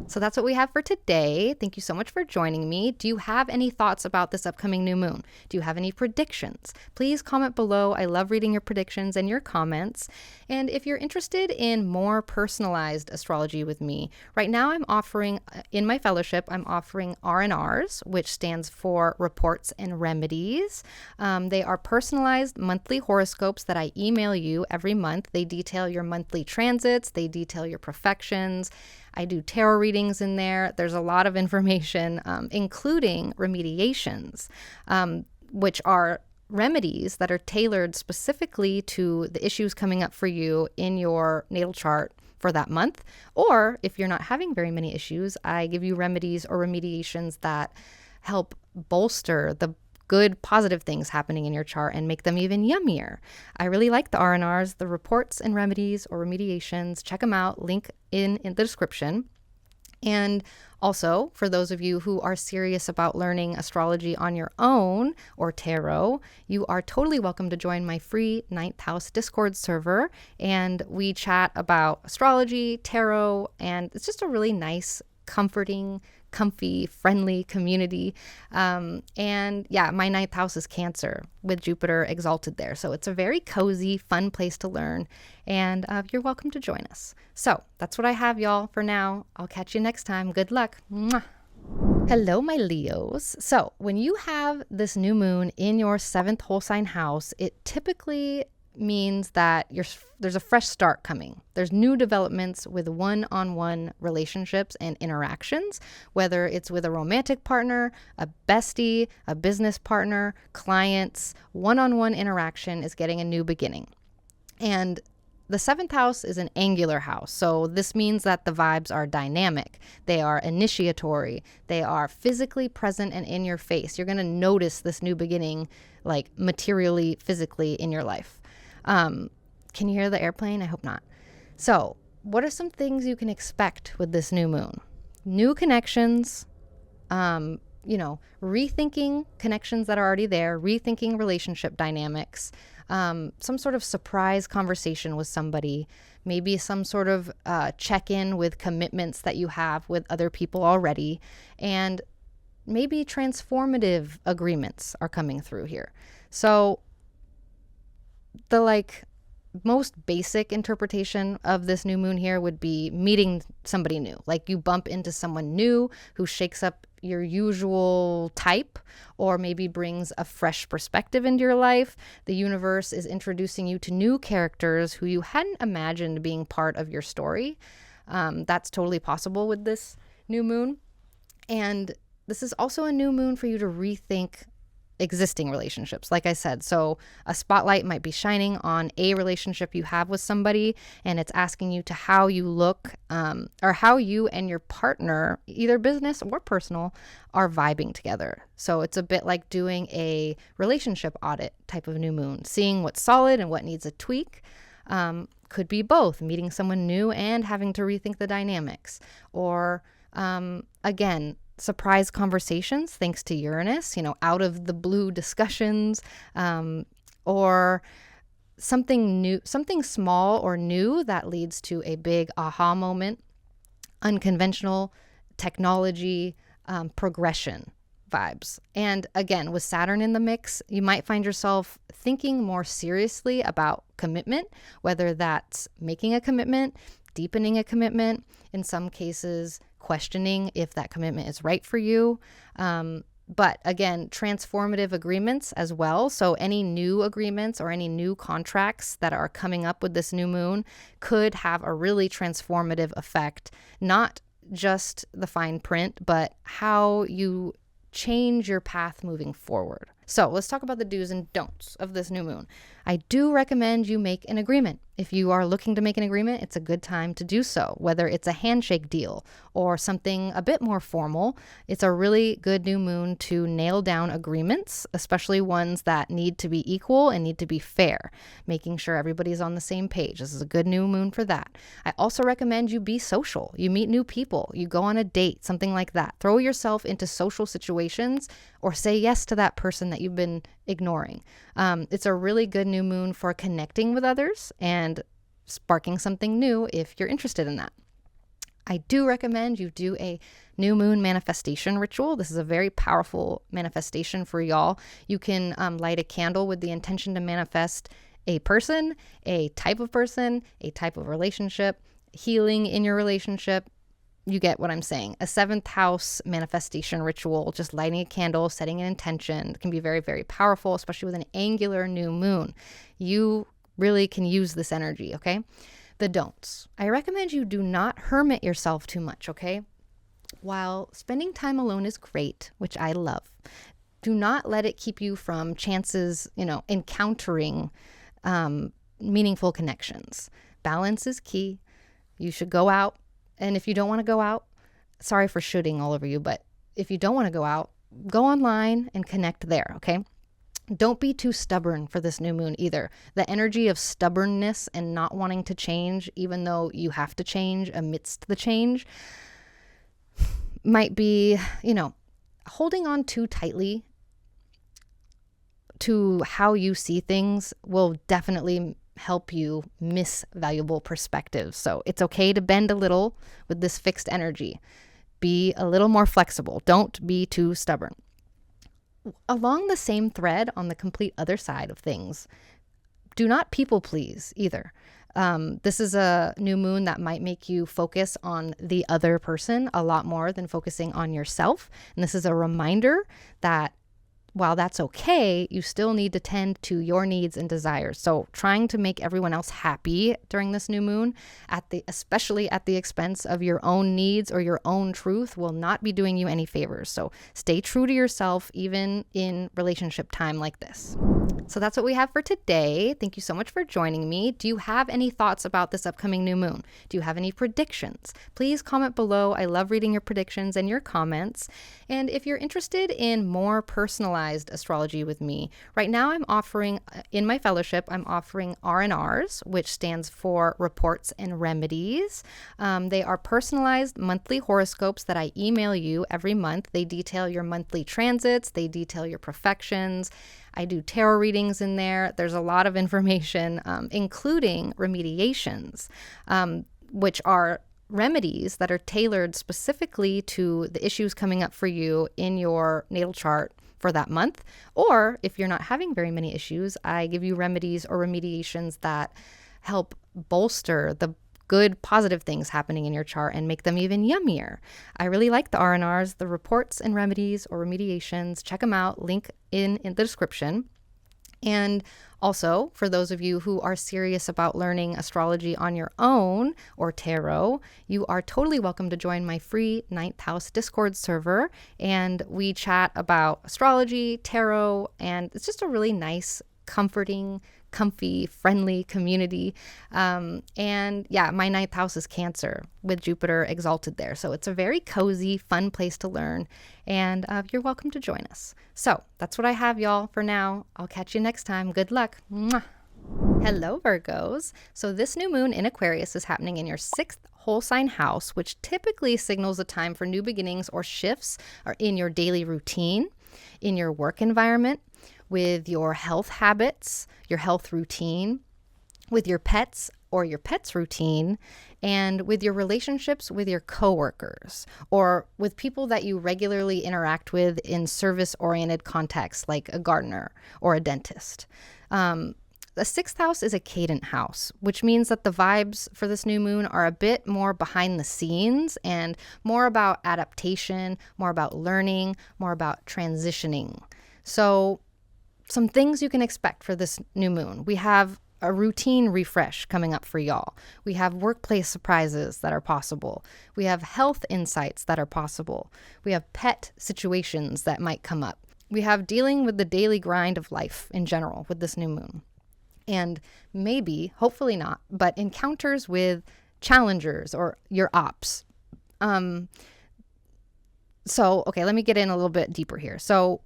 So that's what we have for today. Thank you so much for joining me. Do you have any thoughts about this upcoming new moon? Do you have any predictions? Please comment below. I love reading your predictions and your comments. And if you're interested in more personalized astrology with me, right now I'm offering, in my fellowship, I'm offering R&Rs, which stands for Reports and Remedies. They are personalized monthly horoscopes that I email you every month. They detail your monthly transits. They detail your perfections. I do tarot readings in there. There's a lot of information, including remediations, which are remedies that are tailored specifically to the issues coming up for you in your natal chart for that month. Or if you're not having very many issues, I give you remedies or remediations that help bolster the good positive things happening in your chart and make them even yummier. I really like the R&Rs, the reports and remedies or remediations. Check them out. Link in the description. And also, for those of you who are serious about learning astrology on your own or tarot, you are totally welcome to join my free 9th house Discord server. And we chat about astrology, tarot, and it's just a really nice, comforting, comfy, friendly community. And yeah, my 9th house is Cancer with Jupiter exalted there. So it's a very cozy, fun place to learn. And you're welcome to join us. So that's what I have, y'all, for now. I'll catch you next time. Good luck. Mwah. Hello, my Leos. So when you have this new moon in your 7th whole sign house, it typically means that there's a fresh start coming. There's new developments with one-on-one relationships and interactions, whether it's with a romantic partner, a bestie, a business partner, clients. One-on-one interaction is getting a new beginning. And the 7th house is an angular house, so this means that the vibes are dynamic. They are initiatory. They are physically present and in your face. You're going to notice this new beginning, like materially, physically in your life. Can you hear the airplane? I hope not. So what are some things you can expect with this new moon? New connections, rethinking connections that are already there, rethinking relationship dynamics, some sort of surprise conversation with somebody, maybe some sort of check-in with commitments that you have with other people already, and maybe transformative agreements are coming through here. So the most basic interpretation of this new moon here would be meeting somebody new. Like you bump into someone new who shakes up your usual type or maybe brings a fresh perspective into your life. The universe is introducing you to new characters who you hadn't imagined being part of your story. That's totally possible with this new moon. And this is also a new moon for you to rethink existing relationships, like I said. So a spotlight might be shining on a relationship you have with somebody, and it's asking you to how you look or how you and your partner, either business or personal, are vibing together. So it's a bit like doing a relationship audit type of new moon, seeing what's solid and what needs a tweak. Could be both, meeting someone new and having to rethink the dynamics. Or again, surprise conversations thanks to Uranus, out of the blue discussions, or something new, something small or new that leads to a big aha moment, unconventional technology, progression vibes. And again, with Saturn in the mix, you might find yourself thinking more seriously about commitment, whether that's making a commitment, deepening a commitment, in some cases, questioning if that commitment is right for you. But again, transformative agreements as well. So any new agreements or any new contracts that are coming up with this new moon could have a really transformative effect, not just the fine print, but how you change your path moving forward. So let's talk about the do's and don'ts of this new moon. I do recommend you make an agreement. If you are looking to make an agreement, it's a good time to do so, whether it's a handshake deal or something a bit more formal. It's a really good new moon to nail down agreements, especially ones that need to be equal and need to be fair, making sure everybody's on the same page. This is a good new moon for that. I also recommend you be social. You meet new people, you go on a date, something like that. Throw yourself into social situations or say yes to that person that you've been ignoring. It's a really good new moon for connecting with others and sparking something new if you're interested in that. I do recommend you do a new moon manifestation ritual. This is a very powerful manifestation for y'all. You can light a candle with the intention to manifest a person, a type of relationship, healing in your relationship. You get what I'm saying. A 7th house manifestation ritual, just lighting a candle, setting an intention, can be very, very powerful, especially with an angular new moon. You really can use this energy, okay? The don'ts. I recommend you do not hermit yourself too much, okay? While spending time alone is great, which I love, do not let it keep you from chances, encountering meaningful connections. Balance is key. You should go out. And if you don't want to go out, sorry for shooting all over you, but if you don't want to go out, go online and connect there, okay? Don't be too stubborn for this new moon either. The energy of stubbornness and not wanting to change, even though you have to change amidst the change, might be, holding on too tightly to how you see things will definitely help you miss valuable perspectives. So it's okay to bend a little with this fixed energy. Be a little more flexible. Don't be too stubborn. Along the same thread, on the complete other side of things, do not people please either. This is a new moon that might make you focus on the other person a lot more than focusing on yourself. And this is a reminder that while that's okay, you still need to tend to your needs and desires. So trying to make everyone else happy during this new moon, especially at the expense of your own needs or your own truth, will not be doing you any favors. So stay true to yourself, even in relationship time like this. So that's what we have for today. Thank you so much for joining me. Do you have any thoughts about this upcoming new moon? Do you have any predictions? Please comment below. I love reading your predictions and your comments. And if you're interested in more personalized astrology with me, right now I'm offering, in my fellowship, I'm offering R&Rs, which stands for Reports and Remedies. They are personalized monthly horoscopes that I email you every month. They detail your monthly transits. They detail your perfections. I do tarot readings in there. There's a lot of information, including remediations, which are remedies that are tailored specifically to the issues coming up for you in your natal chart for that month. Or if you're not having very many issues, I give you remedies or remediations that help bolster the good positive things happening in your chart and make them even yummier. I really like the R&Rs, the reports and remedies or remediations. Check them out. Link in the description. And also, for those of you who are serious about learning astrology on your own or tarot, you are totally welcome to join my free 9th house Discord server. And we chat about astrology, tarot, and it's just a really nice, comforting, comfy, friendly community. And yeah, my 9th house is Cancer with Jupiter exalted there. So it's a very cozy, fun place to learn. And you're welcome to join us. So that's what I have, y'all, for now. I'll catch you next time. Good luck. Mwah. Hello, Virgos. So this new moon in Aquarius is happening in your 6th whole sign house, which typically signals a time for new beginnings or shifts or in your daily routine, in your work environment, with your health habits, your health routine, with your pets or your pet's routine, and with your relationships with your coworkers or with people that you regularly interact with in service-oriented contexts like a gardener or a dentist. The sixth house is a cadent house, which means that the vibes for this new moon are a bit more behind the scenes and more about adaptation, more about learning, more about transitioning. So some things you can expect for this new moon. We have a routine refresh coming up for y'all. We have workplace surprises that are possible. We have health insights that are possible. We have pet situations that might come up. We have dealing with the daily grind of life in general with this new moon. And maybe, hopefully not, but encounters with challengers or your ops. Okay, let me get in a little bit deeper here. So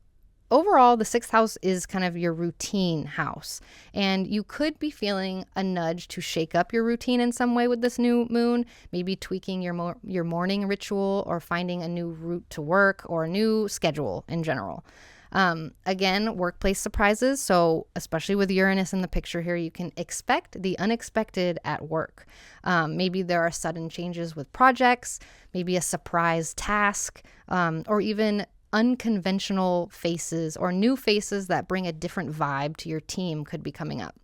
overall, the sixth house is kind of your routine house, and you could be feeling a nudge to shake up your routine in some way with this new moon, maybe tweaking your morning ritual or finding a new route to work or a new schedule in general. Again, workplace surprises. So especially with Uranus in the picture here, you can expect the unexpected at work. Maybe there are sudden changes with projects, maybe a surprise task, or even unconventional faces or new faces that bring a different vibe to your team could be coming up.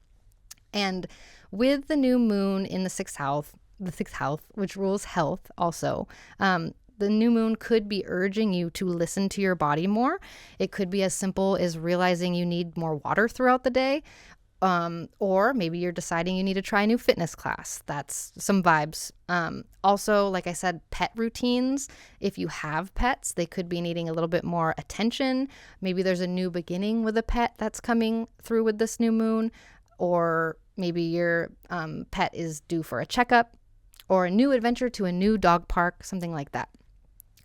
And with the new moon in the sixth house, which rules health also, the new moon could be urging you to listen to your body more. It could be as simple as realizing you need more water throughout the day. Or maybe you're deciding you need to try a new fitness class. That's some vibes. Also, like I said, pet routines. If you have pets, they could be needing a little bit more attention. Maybe there's a new beginning with a pet that's coming through with this new moon. Or maybe your pet is due for a checkup or a new adventure to a new dog park, something like that.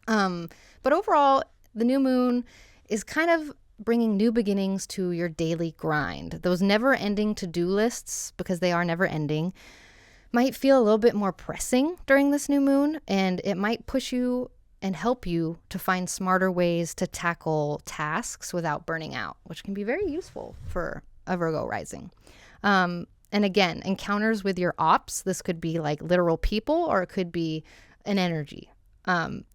But overall, the new moon is kind of bringing new beginnings to your daily grind. Those never-ending to-do lists, because they are never-ending, might feel a little bit more pressing during this new moon, and it might push you and help you to find smarter ways to tackle tasks without burning out, which can be very useful for a Virgo rising. And again, encounters with your ops, this could be like literal people or it could be an energy.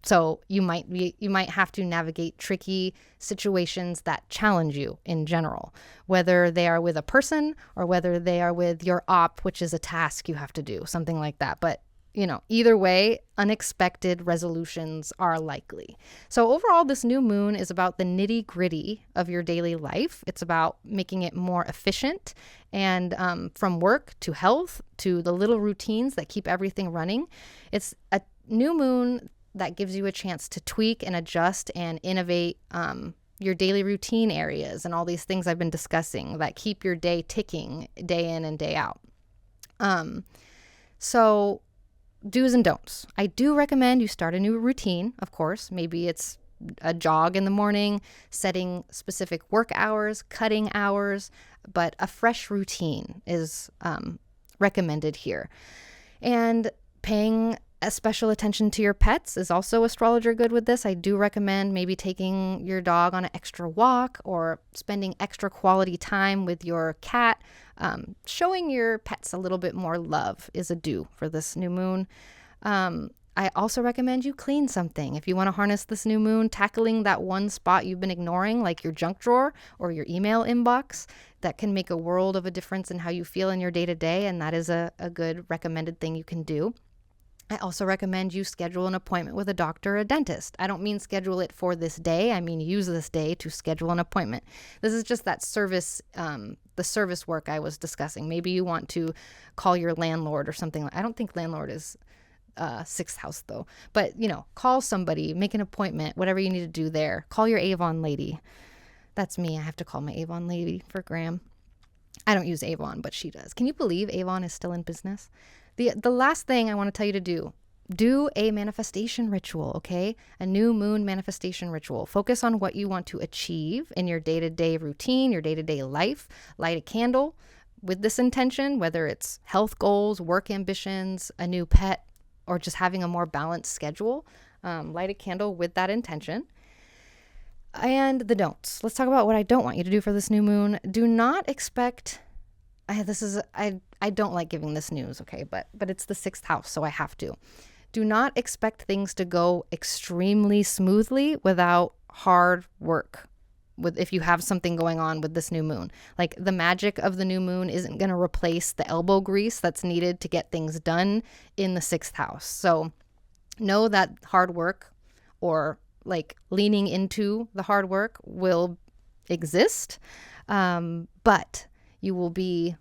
So you might have to navigate tricky situations that challenge you in general, whether they are with a person or whether they are with your op, which is a task you have to do, something like that. But either way, unexpected resolutions are likely. So overall, this new moon is about the nitty-gritty of your daily life. It's about making it more efficient, and from work to health to the little routines that keep everything running. It's a new moon that gives you a chance to tweak and adjust and innovate your daily routine areas and all these things I've been discussing that keep your day ticking day in and day out. So do's and don'ts. I do recommend you start a new routine, of course. Maybe it's a jog in the morning, setting specific work hours, cutting hours, but a fresh routine is recommended here. And paying a special attention to your pets is also astrologer good with this. I do recommend maybe taking your dog on an extra walk or spending extra quality time with your cat. Showing your pets a little bit more love is a do for this new moon. I also recommend you clean something. If you want to harness this new moon, tackling that one spot you've been ignoring, like your junk drawer or your email inbox, that can make a world of a difference in how you feel in your day-to-day, and that is a good recommended thing you can do. I also recommend you schedule an appointment with a doctor or a dentist. I don't mean schedule it for this day. I mean use this day to schedule an appointment. This is just that service, the service work I was discussing. Maybe you want to call your landlord or something. I don't think landlord is sixth house though. But, call somebody, make an appointment, whatever you need to do there. Call your Avon lady. That's me. I have to call my Avon lady for Graham. I don't use Avon, but she does. Can you believe Avon is still in business? The last thing I want to tell you to do a manifestation ritual, okay? A new moon manifestation ritual. Focus on what you want to achieve in your day-to-day routine, your day-to-day life. Light a candle with this intention, whether it's health goals, work ambitions, a new pet, or just having a more balanced schedule. Light a candle with that intention. And the don'ts. Let's talk about what I don't want you to do for this new moon. Do not expect, I don't like giving this news, okay, but it's the 6th house, so I have to. Do not expect things to go extremely smoothly without hard work. If you have something going on with this new moon, like the magic of the new moon isn't going to replace the elbow grease that's needed to get things done in the 6th house. So know that hard work, or like leaning into the hard work, will exist. But you will be,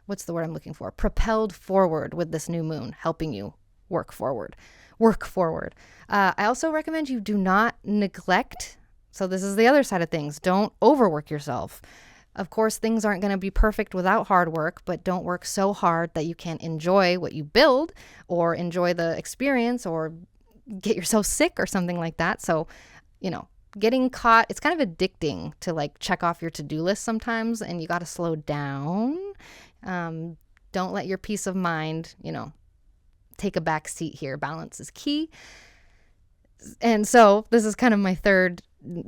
what's the word I'm looking for? Propelled forward with this new moon, helping you work forward. I also recommend you do not neglect. So this is the other side of things. Don't overwork yourself. Of course, things aren't going to be perfect without hard work, but don't work so hard that you can't enjoy what you build or enjoy the experience or get yourself sick or something like that. So, getting caught, it's kind of addicting to like check off your to-do list sometimes, and you got to slow down. Don't let your peace of mind, take a back seat here. Balance is key. And so this is kind of my third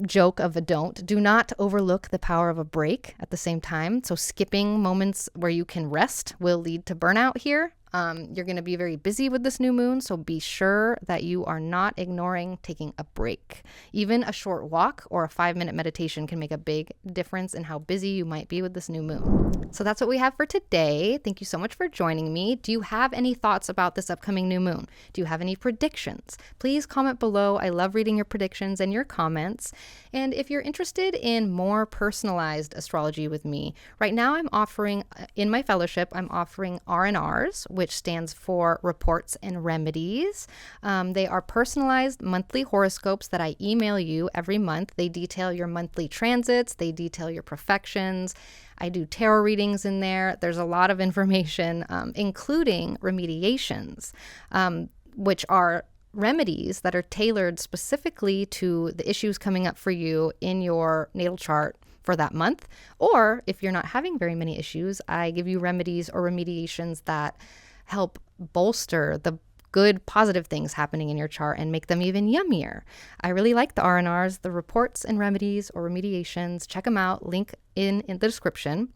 joke of a don't. Do not overlook the power of a break at the same time. So skipping moments where you can rest will lead to burnout here. You're going to be very busy with this new moon, so be sure that you are not ignoring taking a break. Even a short walk or a 5-minute meditation can make a big difference in how busy you might be with this new moon. So that's what we have for today. Thank you so much for joining me. Do you have any thoughts about this upcoming new moon? Do you have any predictions? Please comment below. I love reading your predictions and your comments. And if you're interested in more personalized astrology with me, right now I'm offering, in my fellowship, I'm offering R&Rs, which stands for Reports and Remedies. They are personalized monthly horoscopes that I email you every month. They detail your monthly transits. They detail your perfections. I do tarot readings in there. There's a lot of information, including remediations, which are remedies that are tailored specifically to the issues coming up for you in your natal chart for that month. Or if you're not having very many issues, I give you remedies or remediations that help bolster the good positive things happening in your chart and make them even yummier. I really like the R&Rs, the reports and remedies or remediations. Check them out. Link in the description.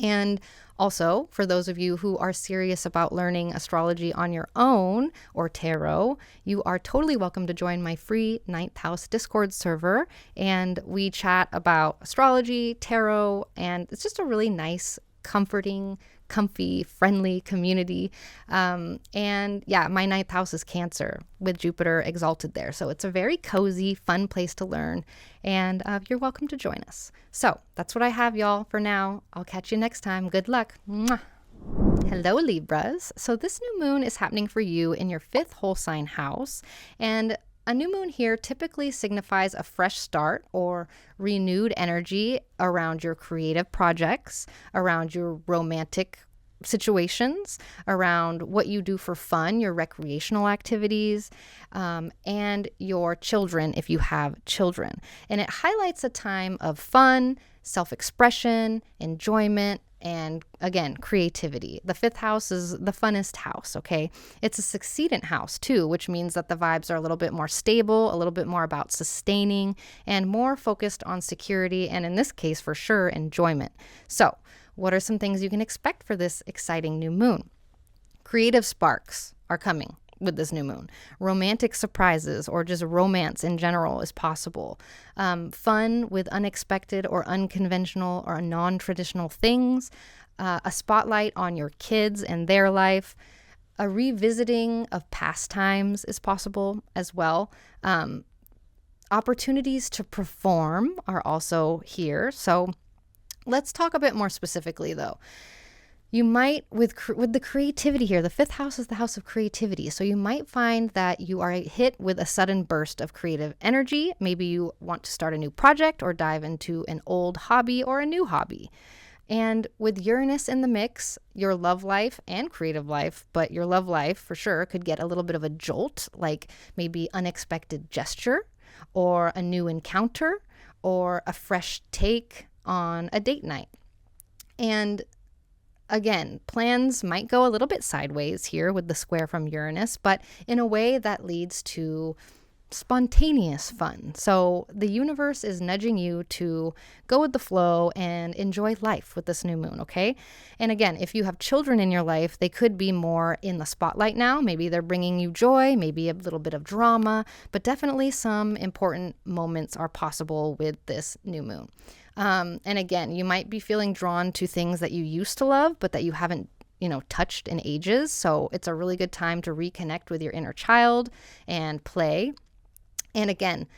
And also, for those of you who are serious about learning astrology on your own or tarot, you are totally welcome to join my free 9th house Discord server. And we chat about astrology, tarot, and it's just a really nice, comforting, comfy, friendly community. And yeah, my 9th house is Cancer with Jupiter exalted there. So it's a very cozy, fun place to learn. And you're welcome to join us. So that's what I have, y'all, for now. I'll catch you next time. Good luck. Mwah. Hello, Libras. So this new moon is happening for you in your 5th whole sign house. And a new moon here typically signifies a fresh start or renewed energy around your creative projects, around your romantic situations, around what you do for fun, your recreational activities, and your children if you have children. And it highlights a time of fun, self-expression, enjoyment, and again, creativity. The 5th house is the funnest house, okay? It's a succeedant house too, which means that the vibes are a little bit more stable, a little bit more about sustaining, and more focused on security, and in this case, for sure, enjoyment. So, what are some things you can expect for this exciting new moon? Creative sparks are coming with this new moon. Romantic surprises or just romance in general is possible. Fun with unexpected or unconventional or non-traditional things. A spotlight on your kids and their life. A revisiting of past times is possible as well. Opportunities to perform are also here. So let's talk a bit more specifically though. You might, with the creativity here, the 5th house is the house of creativity. So you might find that you are hit with a sudden burst of creative energy. Maybe you want to start a new project or dive into an old hobby or a new hobby. And with Uranus in the mix, your love life and creative life, but your love life for sure could get a little bit of a jolt, like maybe unexpected gesture or a new encounter or a fresh take on a date night. And again, plans might go a little bit sideways here with the square from Uranus, but in a way that leads to spontaneous fun. So the universe is nudging you to go with the flow and enjoy life with this new moon, okay? And again, if you have children in your life, they could be more in the spotlight now. Maybe they're bringing you joy, maybe a little bit of drama, but definitely some important moments are possible with this new moon. And again, you might be feeling drawn to things that you used to love, but that you haven't touched in ages. So it's a really good time to reconnect with your inner child and play. And again,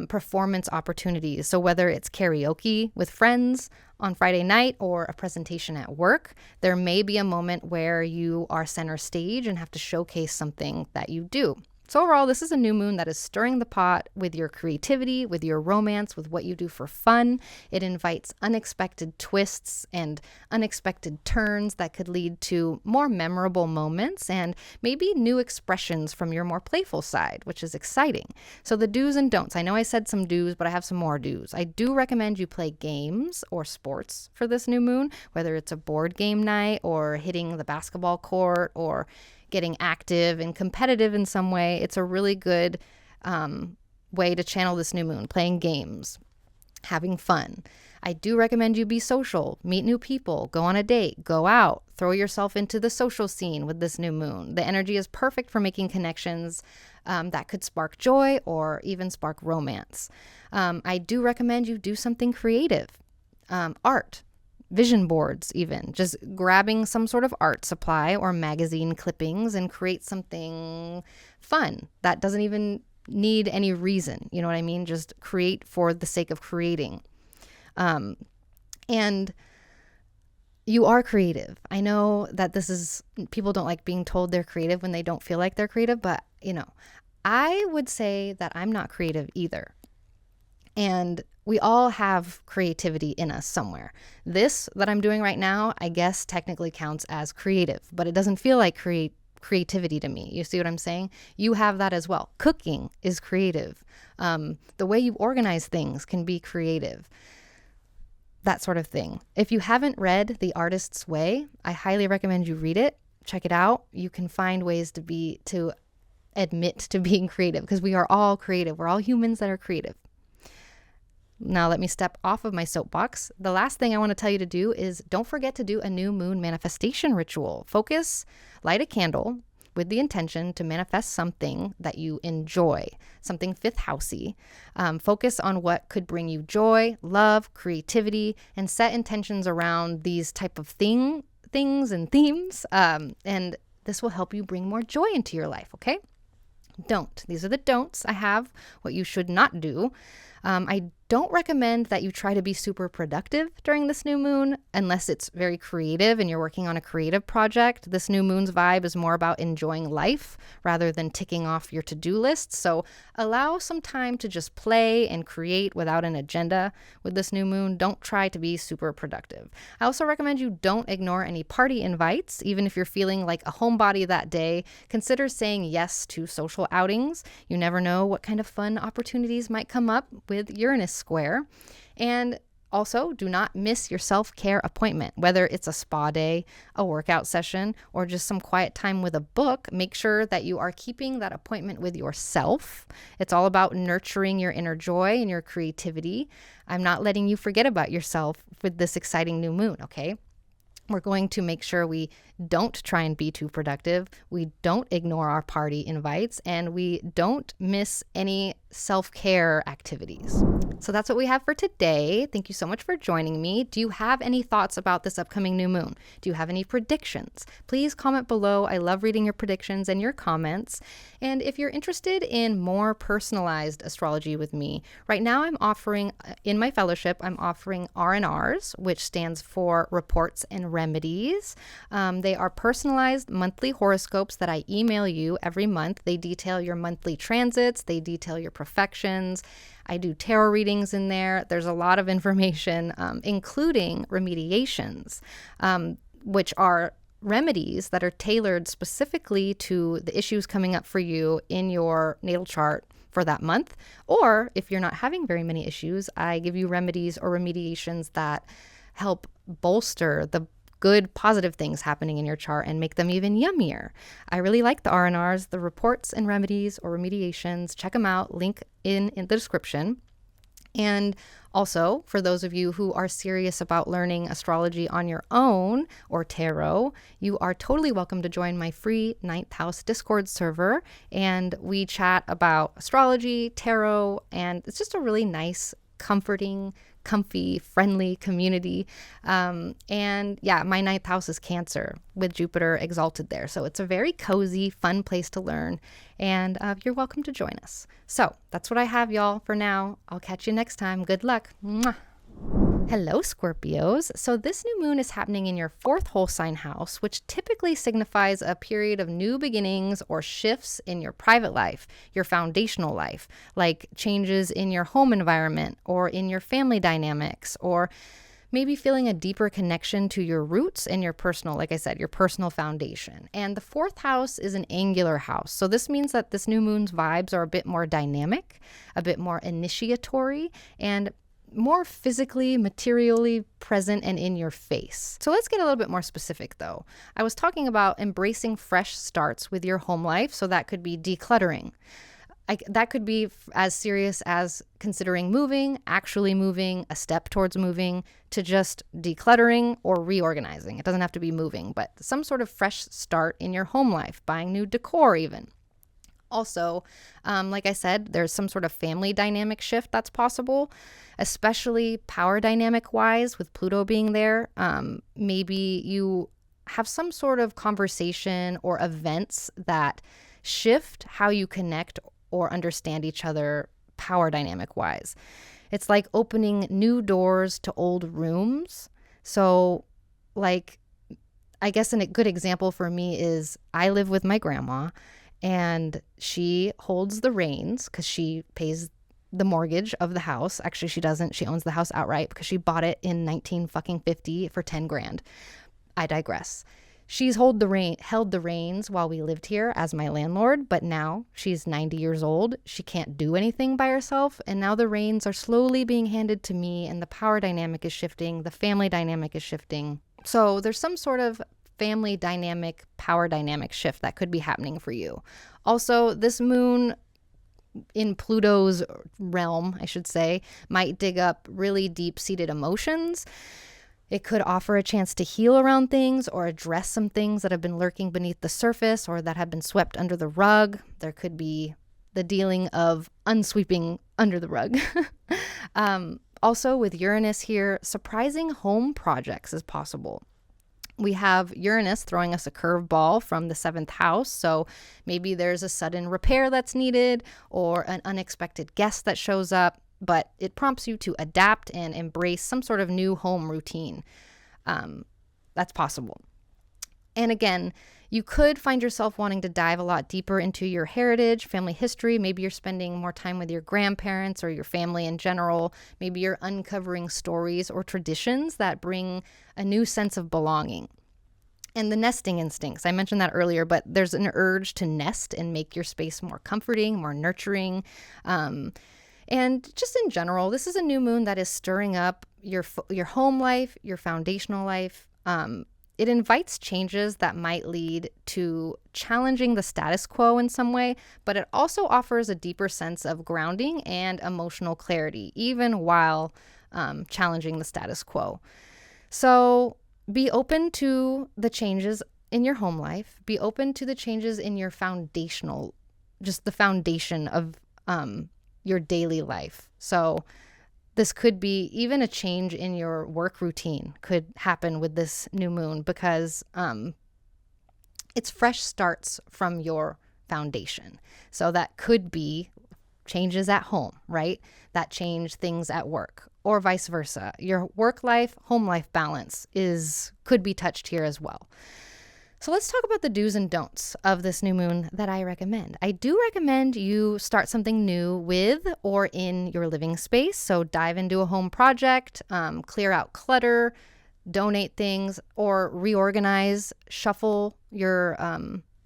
performance opportunities. So whether it's karaoke with friends on Friday night or a presentation at work, there may be a moment where you are center stage and have to showcase something that you do. So overall, this is a new moon that is stirring the pot with your creativity, with your romance, with what you do for fun. It invites unexpected twists and unexpected turns that could lead to more memorable moments and maybe new expressions from your more playful side, which is exciting. So the do's and don'ts. I know I said some do's, but I have some more do's. I do recommend you play games or sports for this new moon, whether it's a board game night or hitting the basketball court or getting active and competitive in some way. It's a really good way to channel this new moon, playing games, having fun. I do recommend you be social, meet new people, go on a date, go out, throw yourself into the social scene with this new moon. The energy is perfect for making connections that could spark joy or even spark romance. I do recommend you do something creative, art, vision boards even, just grabbing some sort of art supply or magazine clippings and create something fun that doesn't even need any reason. You know what I mean? Just create for the sake of creating. And you are creative. I know that people don't like being told they're creative when they don't feel like they're creative, but I would say that I'm not creative either. And we all have creativity in us somewhere. This that I'm doing right now, I guess technically counts as creative, but it doesn't feel like creativity to me. You see what I'm saying? You have that as well. Cooking is creative. The way you organize things can be creative. That sort of thing. If you haven't read The Artist's Way, I highly recommend you read it. Check it out. You can find ways to admit to being creative, because we are all creative. We're all humans that are creative. Now let me step off of my soapbox. The last thing I want to tell you to do is don't forget to do a new moon manifestation ritual. Focus, light a candle with the intention to manifest something that you enjoy, something fifth housey. Focus on what could bring you joy, love, creativity, and set intentions around these type of things and themes. And this will help you bring more joy into your life, okay? Don't. These are the don'ts I have, what you should not do. I don't recommend that you try to be super productive during this new moon unless it's very creative and you're working on a creative project. This new moon's vibe is more about enjoying life rather than ticking off your to-do list. So allow some time to just play and create without an agenda with this new moon. Don't try to be super productive. I also recommend you don't ignore any party invites. Even if you're feeling like a homebody that day, consider saying yes to social outings. You never know what kind of fun opportunities might come up with Uranus square. And also, do not miss your self-care appointment, whether it's a spa day, a workout session, or just some quiet time with a book. Make sure that you are keeping that appointment with yourself. It's all about nurturing your inner joy and your creativity. I'm not letting you forget about yourself with this exciting new moon, okay? We're going to make sure we don't try and be too productive. We don't ignore our party invites, and we don't miss any self-care activities. So that's what we have for today. Thank you so much for joining me. Do you have any thoughts about this upcoming new moon? Do you have any predictions? Please comment below. I love reading your predictions and your comments. And if you're interested in more personalized astrology with me, right now I'm offering, in my fellowship, I'm offering R&Rs, which stands for Reports and Remedies. They are personalized monthly horoscopes that I email you every month. They detail your monthly transits. They detail your perfections. I do tarot readings in there. There's a lot of information, including remediations, which are remedies that are tailored specifically to the issues coming up for you in your natal chart for that month. Or if you're not having very many issues, I give you remedies or remediations that help bolster the good, positive things happening in your chart and make them even yummier. I really like the R&Rs, the reports and remedies or remediations. Check them out. Link in the description. And also, for those of you who are serious about learning astrology on your own or tarot, you are totally welcome to join my free 9th house Discord server. And we chat about astrology, tarot, and it's just a really nice, comforting, comfy, friendly community. And yeah, my 9th house is Cancer with Jupiter exalted there. So it's a very cozy, fun place to learn. And you're welcome to join us. So that's what I have, y'all, for now. I'll catch you next time. Good luck. Mwah. Hello, Scorpios. So this new moon is happening in your 4th whole sign house, which typically signifies a period of new beginnings or shifts in your private life, your foundational life, like changes in your home environment or in your family dynamics, or maybe feeling a deeper connection to your roots and your personal, like I said, your personal foundation. And the 4th house is an angular house. So this means that this new moon's vibes are a bit more dynamic, a bit more initiatory, and more physically, materially present and in your face. So let's get a little bit more specific though. I was talking about embracing fresh starts with your home life. So that could be decluttering. That could be as serious as considering moving, actually moving, a step towards moving, to just decluttering or reorganizing. It doesn't have to be moving, but some sort of fresh start in your home life, buying new decor even. Also, like I said, there's some sort of family dynamic shift that's possible, especially power dynamic wise with Pluto being there. Maybe you have some sort of conversation or events that shift how you connect or understand each other power dynamic wise. It's like opening new doors to old rooms. So like, I guess a good example for me is I live with my grandma, and she holds the reins because she pays the mortgage of the house. Actually, she doesn't. She owns the house outright because she bought it in 1950 for 10 grand. I digress. She's held the reins while we lived here as my landlord, but now she's 90 years old. She can't do anything by herself, and now the reins are slowly being handed to me, and the power dynamic is shifting. The family dynamic is shifting. So there's some sort of family dynamic, power dynamic shift that could be happening for you. Also, this moon in Pluto's realm, I should say, might dig up really deep-seated emotions. It could offer a chance to heal around things or address some things that have been lurking beneath the surface or that have been swept under the rug. There could be the dealing of unsweeping under the rug. Also, with Uranus here, surprising home projects is possible. We have Uranus throwing us a curveball from the 7th house. So maybe there's a sudden repair that's needed or an unexpected guest that shows up, but it prompts you to adapt and embrace some sort of new home routine. That's possible. And again, you could find yourself wanting to dive a lot deeper into your heritage, family history. Maybe you're spending more time with your grandparents or your family in general. Maybe you're uncovering stories or traditions that bring a new sense of belonging. And the nesting instincts, I mentioned that earlier, but there's an urge to nest and make your space more comforting, more nurturing. And just in general, this is a new moon that is stirring up your home life, your foundational life. It invites changes that might lead to challenging the status quo in some way, but it also offers a deeper sense of grounding and emotional clarity, even while challenging the status quo. So be open to the changes in your home life. Be open to the changes in your foundational, just the foundation of your daily life. So this could be even a change in your work routine could happen with this new moon because it's fresh starts from your foundation. So that could be changes at home, right? That change things at work or vice versa. Your work life, home life balance could be touched here as well. So let's talk about the do's and don'ts of this new moon that I recommend. I do recommend you start something new with or in your living space. So dive into a home project, clear out clutter, donate things, or reorganize, shuffle your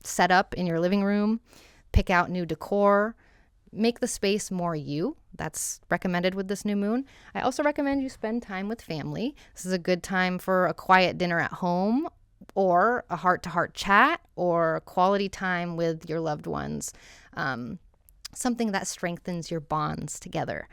setup in your living room, pick out new decor, make the space more you. That's recommended with this new moon. I also recommend you spend time with family. This is a good time for a quiet dinner at home, or a heart-to-heart chat, or quality time with your loved ones. Something that strengthens your bonds together.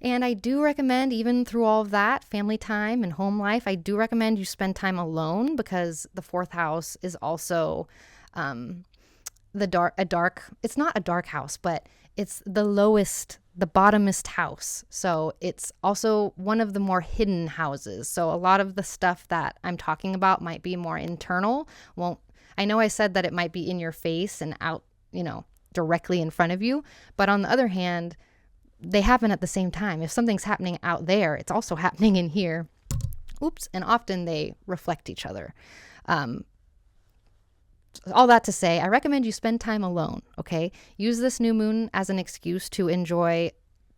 And I do recommend, even through all of that, family time and home life, I do recommend you spend time alone, because the fourth house is also it's not a dark house, but it's the bottomest house. So it's also one of the more hidden houses. So a lot of the stuff that I'm talking about might be more internal. I know I said that it might be in your face and out, directly in front of you. But on the other hand, they happen at the same time. If something's happening out there, it's also happening in here. Oops. And often they reflect each other. All that to say, I recommend you spend time alone, okay? Use this new moon as an excuse to enjoy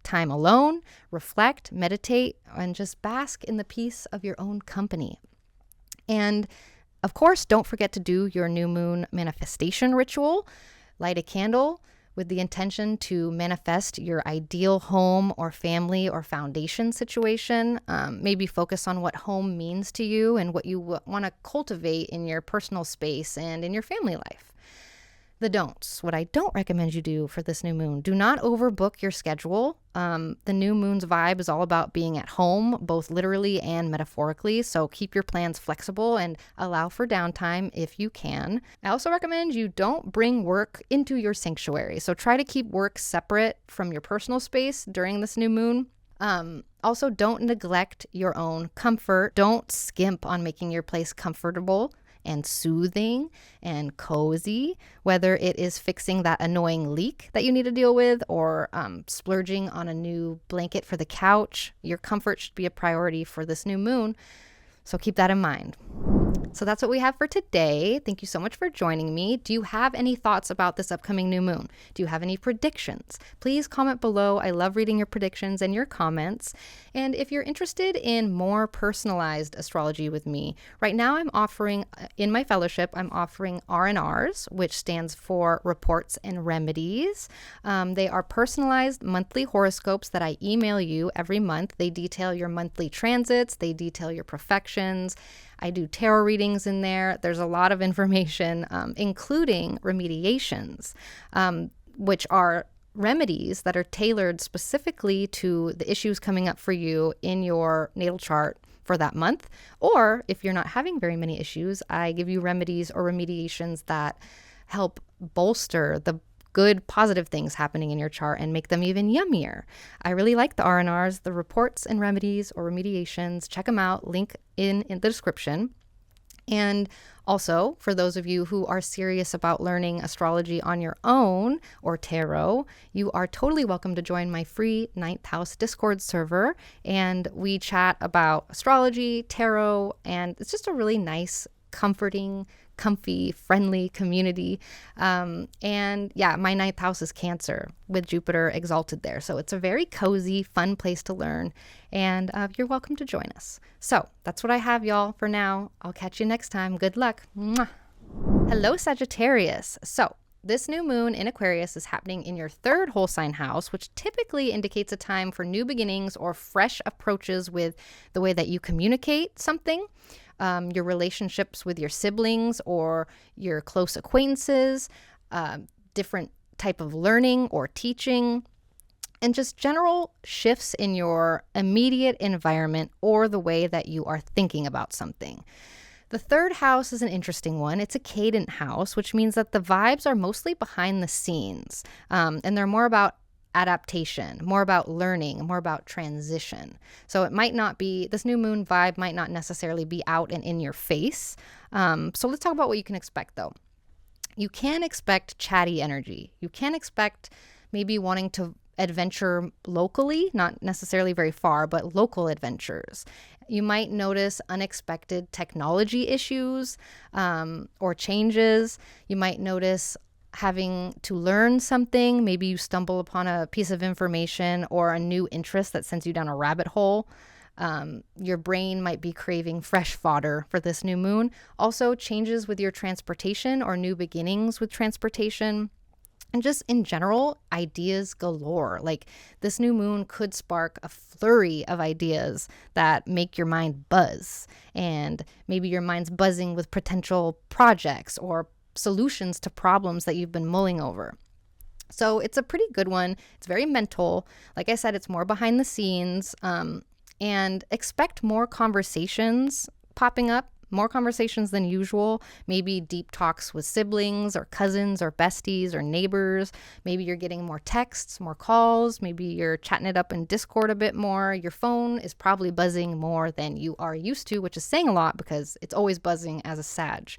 time alone, reflect, meditate, and just bask in the peace of your own company. And of course, don't forget to do your new moon manifestation ritual. Light a candle with the intention to manifest your ideal home or family or foundation situation. Maybe focus on what home means to you and what you want to cultivate in your personal space and in your family life. The don'ts. What I don't recommend you do for this new moon: do not overbook your schedule. The new moon's vibe is all about being at home, both literally and metaphorically. So keep your plans flexible and allow for downtime if you can. I also recommend you don't bring work into your sanctuary. So try to keep work separate from your personal space during this new moon. Also, don't neglect your own comfort. Don't skimp on making your place comfortable and soothing and cozy, whether it is fixing that annoying leak that you need to deal with, or splurging on a new blanket for the couch. Your comfort should be a priority for this new moon, so keep that in mind. So that's what we have for today. Thank you so much for joining me. Do you have any thoughts about this upcoming new moon? Do you have any predictions? Please comment below. I love reading your predictions and your comments. And if you're interested in more personalized astrology with me, right now I'm offering, in my fellowship, I'm offering R&Rs, which stands for Reports and Remedies. They are personalized monthly horoscopes that I email you every month. They detail your monthly transits. They detail your perfections. I do tarot readings in there. There's a lot of information, including remediations, which are remedies that are tailored specifically to the issues coming up for you in your natal chart for that month. Or if you're not having very many issues, I give you remedies or remediations that help bolster the good, positive things happening in your chart and make them even yummier. I really like the R&Rs, the reports and remedies or remediations. Check them out. Link in the description. And also, for those of you who are serious about learning astrology on your own or tarot, you are totally welcome to join my free 9th house Discord server. And we chat about astrology, tarot, and it's just a really nice, comforting, comfy, friendly community. And yeah, my 9th house is Cancer with Jupiter exalted there. So it's a very cozy, fun place to learn. And you're welcome to join us. So that's what I have, y'all, for now. I'll catch you next time. Good luck. Mwah. Hello, Sagittarius. So this new moon in Aquarius is happening in your 3rd whole sign house, which typically indicates a time for new beginnings or fresh approaches with the way that you communicate something. Your relationships with your siblings or your close acquaintances, different type of learning or teaching, and just general shifts in your immediate environment or the way that you are thinking about something. The 3rd house is an interesting one. It's a cadent house, which means that the vibes are mostly behind the scenes, and they're more about adaptation, more about learning, more about transition. So it might not be, this new moon vibe might not necessarily be out and in your face. So let's talk about what you can expect though. You can expect chatty energy. You can expect maybe wanting to adventure locally, not necessarily very far, but local adventures. You might notice unexpected technology issues or changes. You might notice having to learn something. Maybe you stumble upon a piece of information or a new interest that sends you down a rabbit hole. Your brain might be craving fresh fodder for this new moon. Also, changes with your transportation or new beginnings with transportation. And just in general, ideas galore. Like this new moon could spark a flurry of ideas that make your mind buzz. And maybe your mind's buzzing with potential projects or solutions to problems that you've been mulling over. So it's a pretty good one. It's very mental. Like I said, it's more behind the scenes. And expect more conversations popping up. More conversations than usual, maybe deep talks with siblings or cousins or besties or neighbors. Maybe you're getting more texts, more calls. Maybe you're chatting it up in Discord a bit more. Your phone is probably buzzing more than you are used to, which is saying a lot because it's always buzzing as a Sag.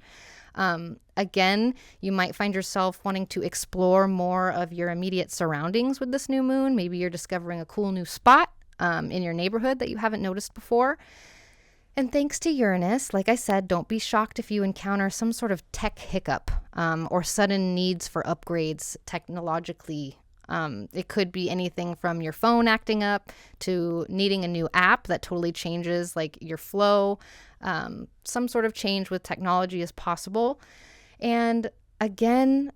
Again, you might find yourself wanting to explore more of your immediate surroundings with this new moon. Maybe you're discovering a cool new spot in your neighborhood that you haven't noticed before. And thanks to Uranus, like I said, don't be shocked if you encounter some sort of tech hiccup or sudden needs for upgrades technologically. It could be anything from your phone acting up to needing a new app that totally changes like your flow. Some sort of change with technology is possible. And again,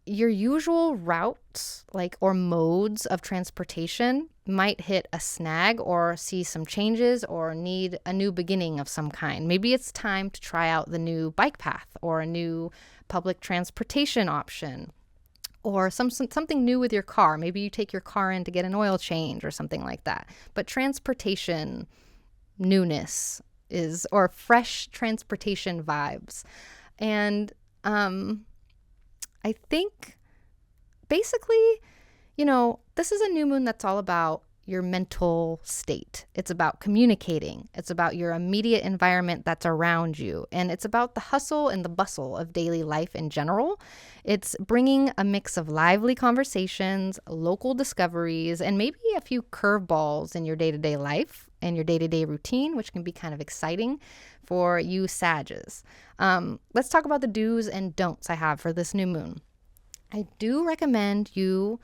your usual routes or modes of transportation might hit a snag or see some changes or need a new beginning of some kind. Maybe it's time to try out the new bike path or a new public transportation option or something new with your car. Maybe you take your car in to get an oil change or something like that. But transportation newness or fresh transportation vibes. And I think basically, this is a new moon that's all about your mental state. It's about communicating. It's about your immediate environment that's around you. And it's about the hustle and the bustle of daily life in general. It's bringing a mix of lively conversations, local discoveries, and maybe a few curveballs in your day-to-day life and your day-to-day routine, which can be kind of exciting for you Sages. Let's talk about the do's and don'ts I have for this new moon. I do recommend you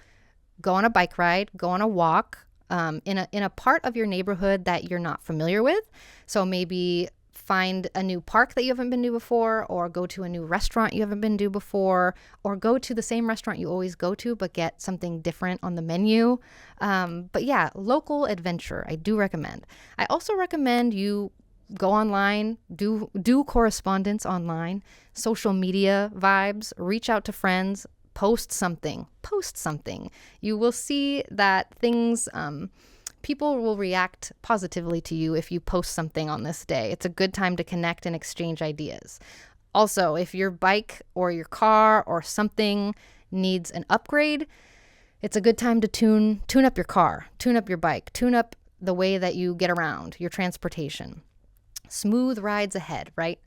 go on a bike ride, go on a walk in a part of your neighborhood that you're not familiar with. So maybe find a new park that you haven't been to before, or go to a new restaurant you haven't been to before, or go to the same restaurant you always go to but get something different on the menu. But yeah, local adventure, I do recommend. I also recommend you go online, do correspondence online, social media vibes, reach out to friends, post something. You will see that things, people will react positively to you if you post something on this day. It's a good time to connect and exchange ideas. Also, if your bike or your car or something needs an upgrade, it's a good time to tune up your car, tune up your bike, tune up the way that you get around, your transportation. Smooth rides ahead, right?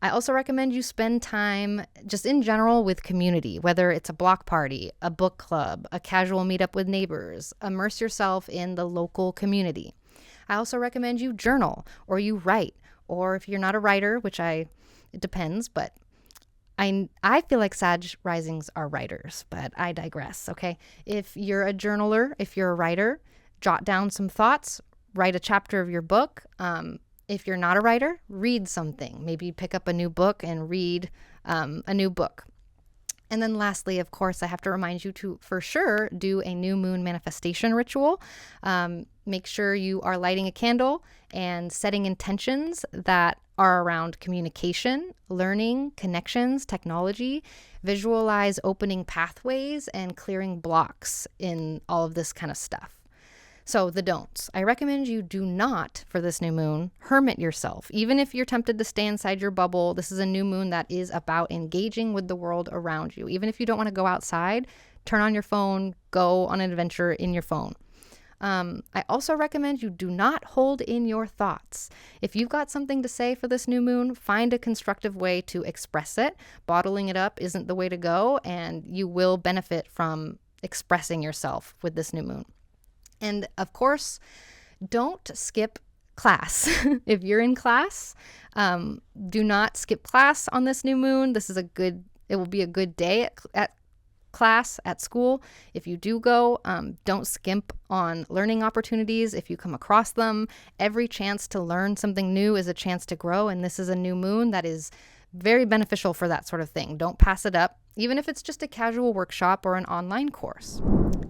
I also recommend you spend time just in general with community, whether it's a block party, a book club, a casual meetup with neighbors. Immerse yourself in the local community. I also recommend you journal or you write, or if you're not a writer, it depends, but I feel like Sag risings are writers, but I digress, okay? If you're a journaler, if you're a writer, jot down some thoughts, write a chapter of your book. If you're not a writer, read something. Maybe pick up a new book and read a new book. And then lastly, of course, I have to remind you to, for sure, do a new moon manifestation ritual. Make sure you are lighting a candle and setting intentions that are around communication, learning, connections, technology. Visualize opening pathways and clearing blocks in all of this kind of stuff. So the don'ts. I recommend you do not, for this new moon, hermit yourself. Even if you're tempted to stay inside your bubble, this is a new moon that is about engaging with the world around you. Even if you don't want to go outside, turn on your phone, go on an adventure in your phone. I also recommend you do not hold in your thoughts. If you've got something to say for this new moon, find a constructive way to express it. Bottling it up isn't the way to go, and you will benefit from expressing yourself with this new moon. And of course, don't skip class. If you're in class, do not skip class on this new moon. It will be a good day at class, at school. If you do go, don't skimp on learning opportunities. If you come across them, every chance to learn something new is a chance to grow. And this is a new moon that is very beneficial for that sort of thing. Don't pass it up. even if it's just a casual workshop or an online course.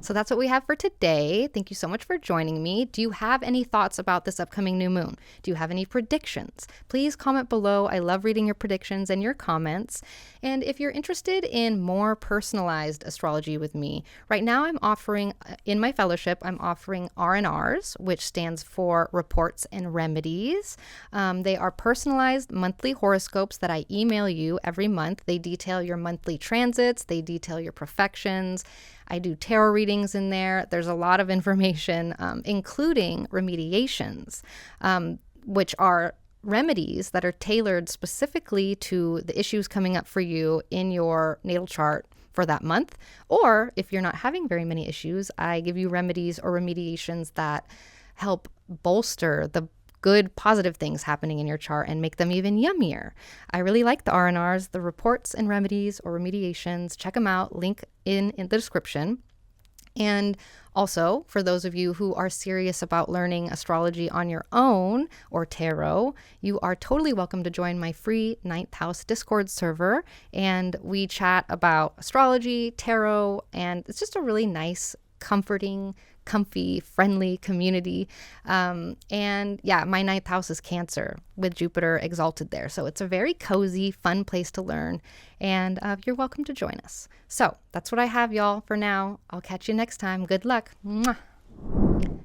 So that's what we have for today. Thank you so much for joining me. Do you have any thoughts about this upcoming new moon? Do you have any predictions? Please comment below. I love reading your predictions and your comments. And if you're interested in more personalized astrology with me, right now I'm offering, in my fellowship, I'm offering R&Rs, which stands for Reports and Remedies. They are personalized monthly horoscopes that I email you every month. They detail your monthly transits, they detail your perfections. I do tarot readings in there. There's a lot of information, including remediations, which are remedies that are tailored specifically to the issues coming up for you in your natal chart for that month. Or if you're not having very many issues, I give you remedies or remediations that help bolster the good positive things happening in your chart and make them even yummier. I really like the R&Rs, the reports and remedies or remediations. Check them out, link in the description. And also, for those of you who are serious about learning astrology on your own or tarot, you are totally welcome to join my free 9th house Discord server. And we chat about astrology, tarot, and it's just a really nice, comforting, comfy, friendly community. And yeah, my 9th house is Cancer with Jupiter exalted there. So it's a very cozy, fun place to learn. And you're welcome to join us. So that's what I have, y'all, for now. I'll catch you next time. Good luck. Mwah.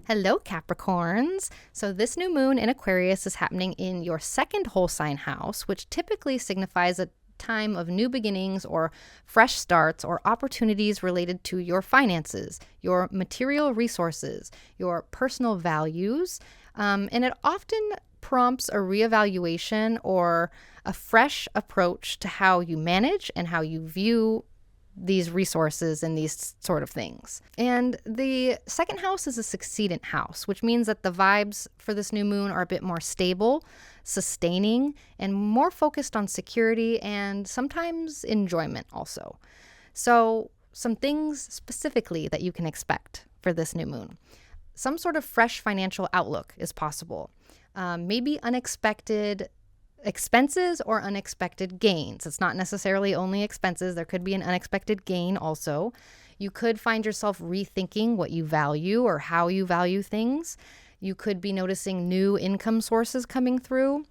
Hello, Capricorns. So this new moon in Aquarius is happening in your second whole sign house, which typically signifies a time of new beginnings or fresh starts or opportunities related to your finances, your material resources, your personal values. And it often prompts a reevaluation or a fresh approach to how you manage and how you view these resources and these sort of things. And the second house is a succeedant house, which means that the vibes for this new moon are a bit more stable, sustaining, and more focused on security and sometimes enjoyment also. So some things specifically that you can expect for this new moon. Some sort of fresh financial outlook is possible. Maybe unexpected expenses or unexpected gains. It's not necessarily only expenses. There could be an unexpected gain also. You could find yourself rethinking what you value or how you value things. You could be noticing new income sources coming through.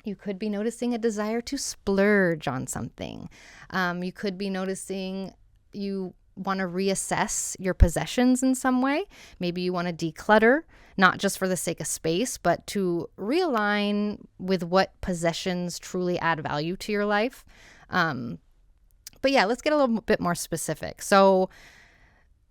You could be noticing a desire to splurge on something. You could be noticing you want to reassess your possessions in some way. Maybe you want to declutter, not just for the sake of space, but to realign with what possessions truly add value to your life. But yeah, let's get a little bit more specific. So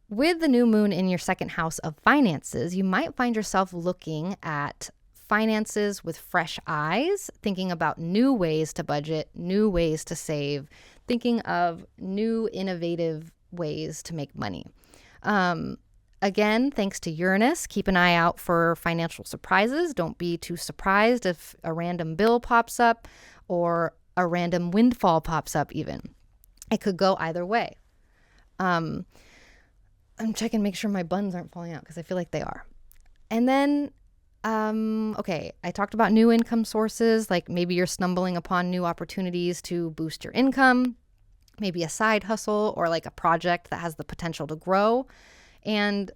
with the new moon in your second house of finances, you might find yourself looking at finances with fresh eyes, thinking about new ways to budget, new ways to save, thinking of new innovative ways to make money. Again, thanks to Uranus, keep an eye out for financial surprises. Don't be too surprised if a random bill pops up or a random windfall pops up even. It could go either way. I'm checking to make sure my buns aren't falling out because I feel like they are. And then, okay, I talked about new income sources, like maybe you're stumbling upon new opportunities to boost your income, maybe a side hustle or like a project that has the potential to grow. And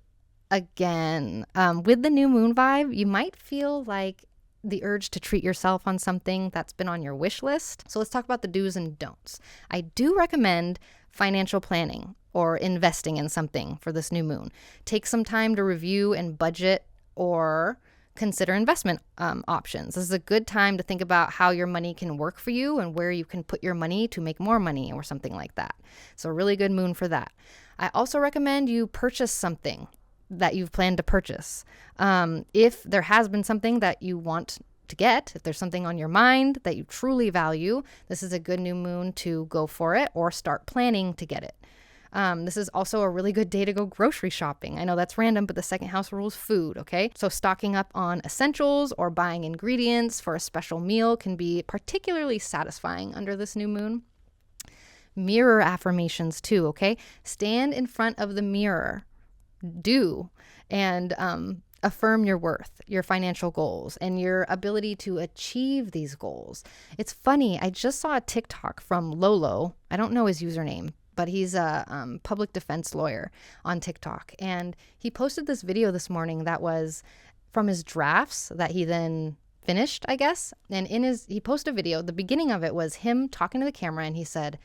again, with the new moon vibe, you might feel like the urge to treat yourself on something that's been on your wish list. So let's talk about the do's and don'ts. I do recommend financial planning or investing in something for this new moon. Take some time to review and budget or consider investment options. This is a good time to think about how your money can work for you and where you can put your money to make more money or something like that. So a really good moon for that. I also recommend you purchase something that you've planned to purchase. If there has been something that you want to get, if there's something on your mind that you truly value, this is a good new moon to go for it or start planning to get it. This is also a really good day to go grocery shopping. I know that's random, but the second house rules food, okay? So stocking up on essentials or buying ingredients for a special meal can be particularly satisfying under this new moon. Mirror affirmations too, okay? Stand in front of the mirror. And affirm your worth, your financial goals, and your ability to achieve these goals. It's funny, I just saw a TikTok from Lolo. I don't know his username, but he's a public defense lawyer on TikTok. And he posted this video this morning that was from his drafts that he then finished, I guess. And he posted a video. The beginning of it was him talking to the camera, and he said,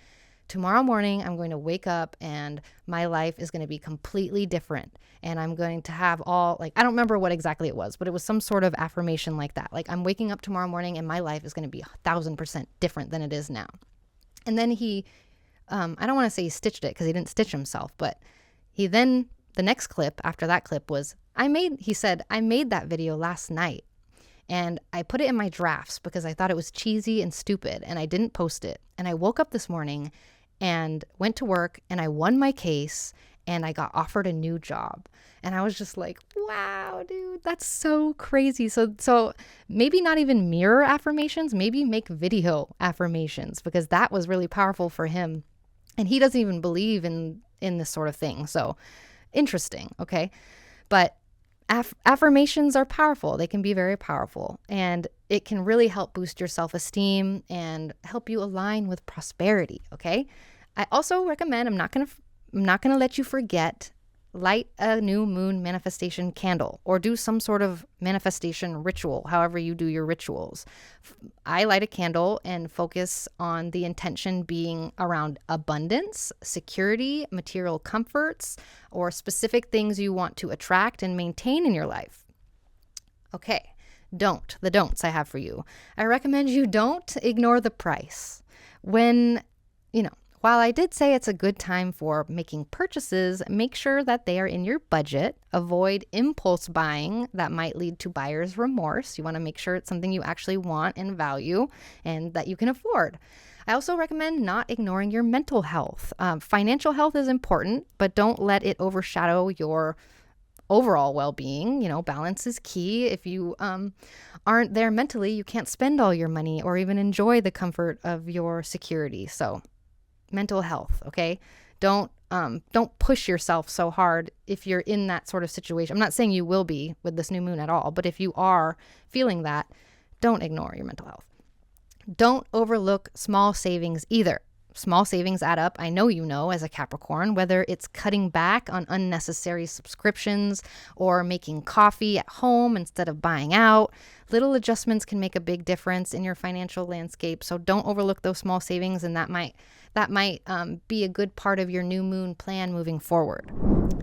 tomorrow morning, I'm going to wake up and my life is going to be completely different. And I'm going to have I don't remember what exactly it was, but it was some sort of affirmation like that. Like, I'm waking up tomorrow morning and my life is going to be 1,000% different than it is now. And then he, I don't want to say he stitched it because he didn't stitch himself, but the next clip after that clip was, he said, I made that video last night and I put it in my drafts because I thought it was cheesy and stupid and I didn't post it. And I woke up this morning and went to work and I won my case and I got offered a new job. And I was just like, wow, dude, that's so crazy. So maybe not even mirror affirmations, maybe make video affirmations, because that was really powerful for him. And he doesn't even believe in this sort of thing. So interesting. Okay. But affirmations are powerful. They can be very powerful, and it can really help boost your self-esteem and help you align with prosperity. Okay. I also recommend, I'm not going to let you forget, light a new moon manifestation candle or do some sort of manifestation ritual, however you do your rituals. I light a candle and focus on the intention being around abundance, security, material comforts, or specific things you want to attract and maintain in your life. Okay, the don'ts I have for you. I recommend you don't ignore the price. While I did say it's a good time for making purchases, make sure that they are in your budget. Avoid impulse buying that might lead to buyer's remorse. You want to make sure it's something you actually want and value and that you can afford. I also recommend not ignoring your mental health. Financial health is important, but don't let it overshadow your overall well-being. Balance is key. If you aren't there mentally, you can't spend all your money or even enjoy the comfort of your security. So mental health, okay? Don't push yourself so hard if you're in that sort of situation. I'm not saying you will be with this new moon at all, but if you are feeling that, don't ignore your mental health. Don't overlook small savings either. Small savings add up. I know you know as a Capricorn, whether it's cutting back on unnecessary subscriptions or making coffee at home instead of buying out. Little adjustments can make a big difference in your financial landscape. So don't overlook those small savings, and that might be a good part of your new moon plan moving forward.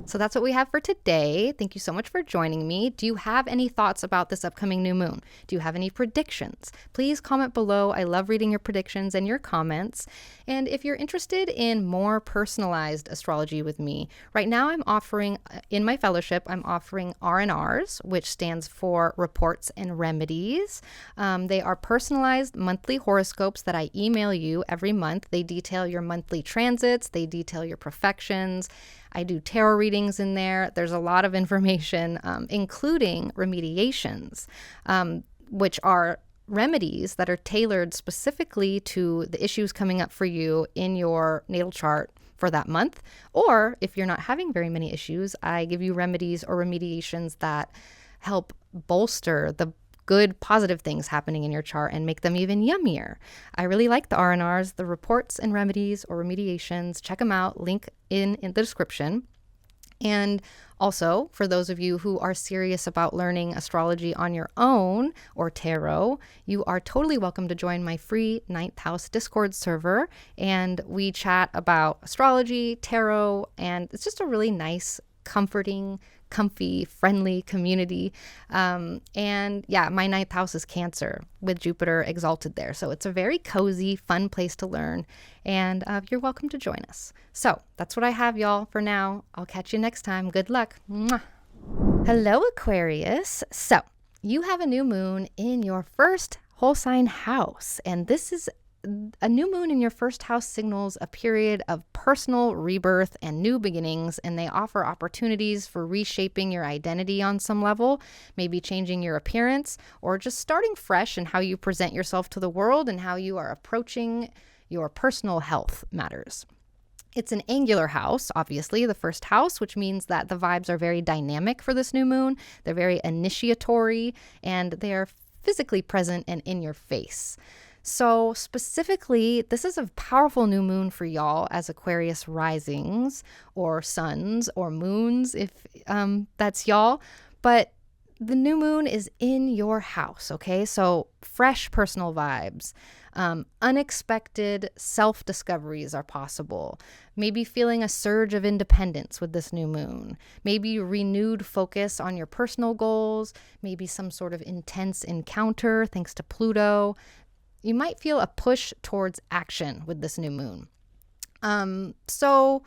So that's what we have for today. Thank you so much for joining me. Do you have any thoughts about this upcoming new moon? Do you have any predictions? Please comment below. I love reading your predictions and your comments. And if you're interested in more personalized astrology with me, right now I'm offering, in my fellowship, I'm offering R&Rs, which stands for Reports and Remedies. They are personalized monthly horoscopes that I email you every month. They detail your monthly transits. They detail your perfections. I do tarot readings in there. There's a lot of information, including remediations, which are remedies that are tailored specifically to the issues coming up for you in your natal chart for that month. Or if you're not having very many issues, I give you remedies or remediations that help bolster the good positive things happening in your chart and make them even yummier. I really like the R&Rs, the reports and remedies or remediations. Check them out, link in the description. And also, for those of you who are serious about learning astrology on your own or tarot, you are totally welcome to join my free 9th house Discord server. And we chat about astrology, tarot, and it's just a really nice, comforting, comfy, friendly community. And yeah, my 9th house is Cancer with Jupiter exalted there. So it's a very cozy, fun place to learn. And you're welcome to join us. So that's what I have, y'all, for now. I'll catch you next time. Good luck. Mwah. Hello, Aquarius. So you have a new moon in your first whole sign house. And this is a new moon in your first house signals a period of personal rebirth and new beginnings, and they offer opportunities for reshaping your identity on some level, maybe changing your appearance, or just starting fresh in how you present yourself to the world and how you are approaching your personal health matters. It's an angular house, obviously, the first house, which means that the vibes are very dynamic for this new moon. They're very initiatory, and they are physically present and in your face. So specifically, this is a powerful new moon for y'all as Aquarius risings or suns or moons, if that's y'all. But the new moon is in your house, okay? So fresh personal vibes. Unexpected self-discoveries are possible. Maybe feeling a surge of independence with this new moon. Maybe renewed focus on your personal goals. Maybe some sort of intense encounter thanks to Pluto. You might feel a push towards action with this new moon. So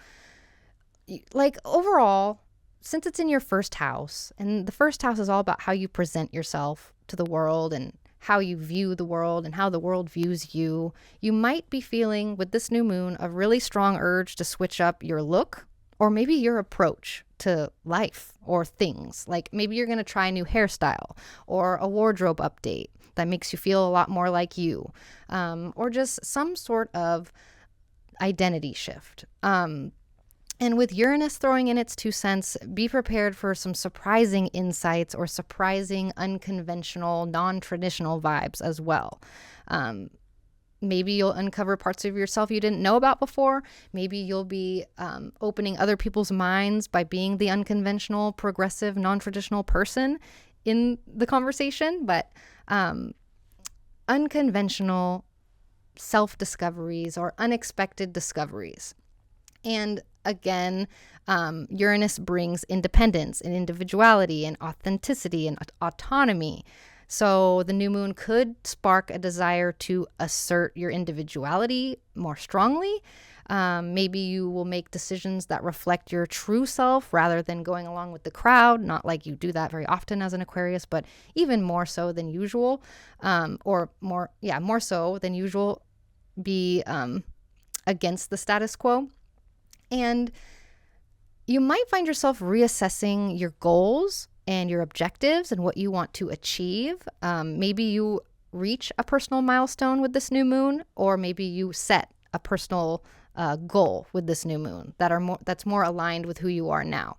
overall, since it's in your first house, and the first house is all about how you present yourself to the world and how you view the world and how the world views you, you might be feeling with this new moon a really strong urge to switch up your look or maybe your approach to life or things. Like maybe you're going to try a new hairstyle or a wardrobe update that makes you feel a lot more like you, or just some sort of identity shift. And with Uranus throwing in its 2 cents, be prepared for some surprising insights or surprising, unconventional, non-traditional vibes as well. Maybe you'll uncover parts of yourself you didn't know about before. Maybe you'll be opening other people's minds by being the unconventional, progressive, non-traditional person in the conversation. But unconventional self-discoveries or unexpected discoveries. And again, Uranus brings independence and individuality and authenticity and autonomy. So the new moon could spark a desire to assert your individuality more strongly. Maybe you will make decisions that reflect your true self rather than going along with the crowd. Not like you do that very often as an Aquarius, but even more so than usual, more so than usual, be against the status quo. And you might find yourself reassessing your goals and your objectives and what you want to achieve. Maybe you reach a personal milestone with this new moon, or maybe you set a personal goal with this new moon that's more aligned with who you are now.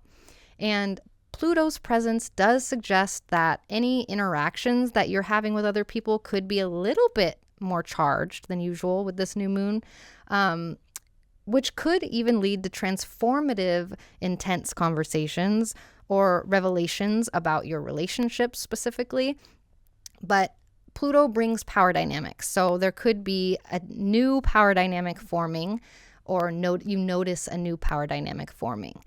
And Pluto's presence does suggest that any interactions that you're having with other people could be a little bit more charged than usual with this new moon, which could even lead to transformative, intense conversations or revelations about your relationships specifically. But Pluto brings power dynamics. So there could be a new power dynamic forming, or you notice a new power dynamic forming.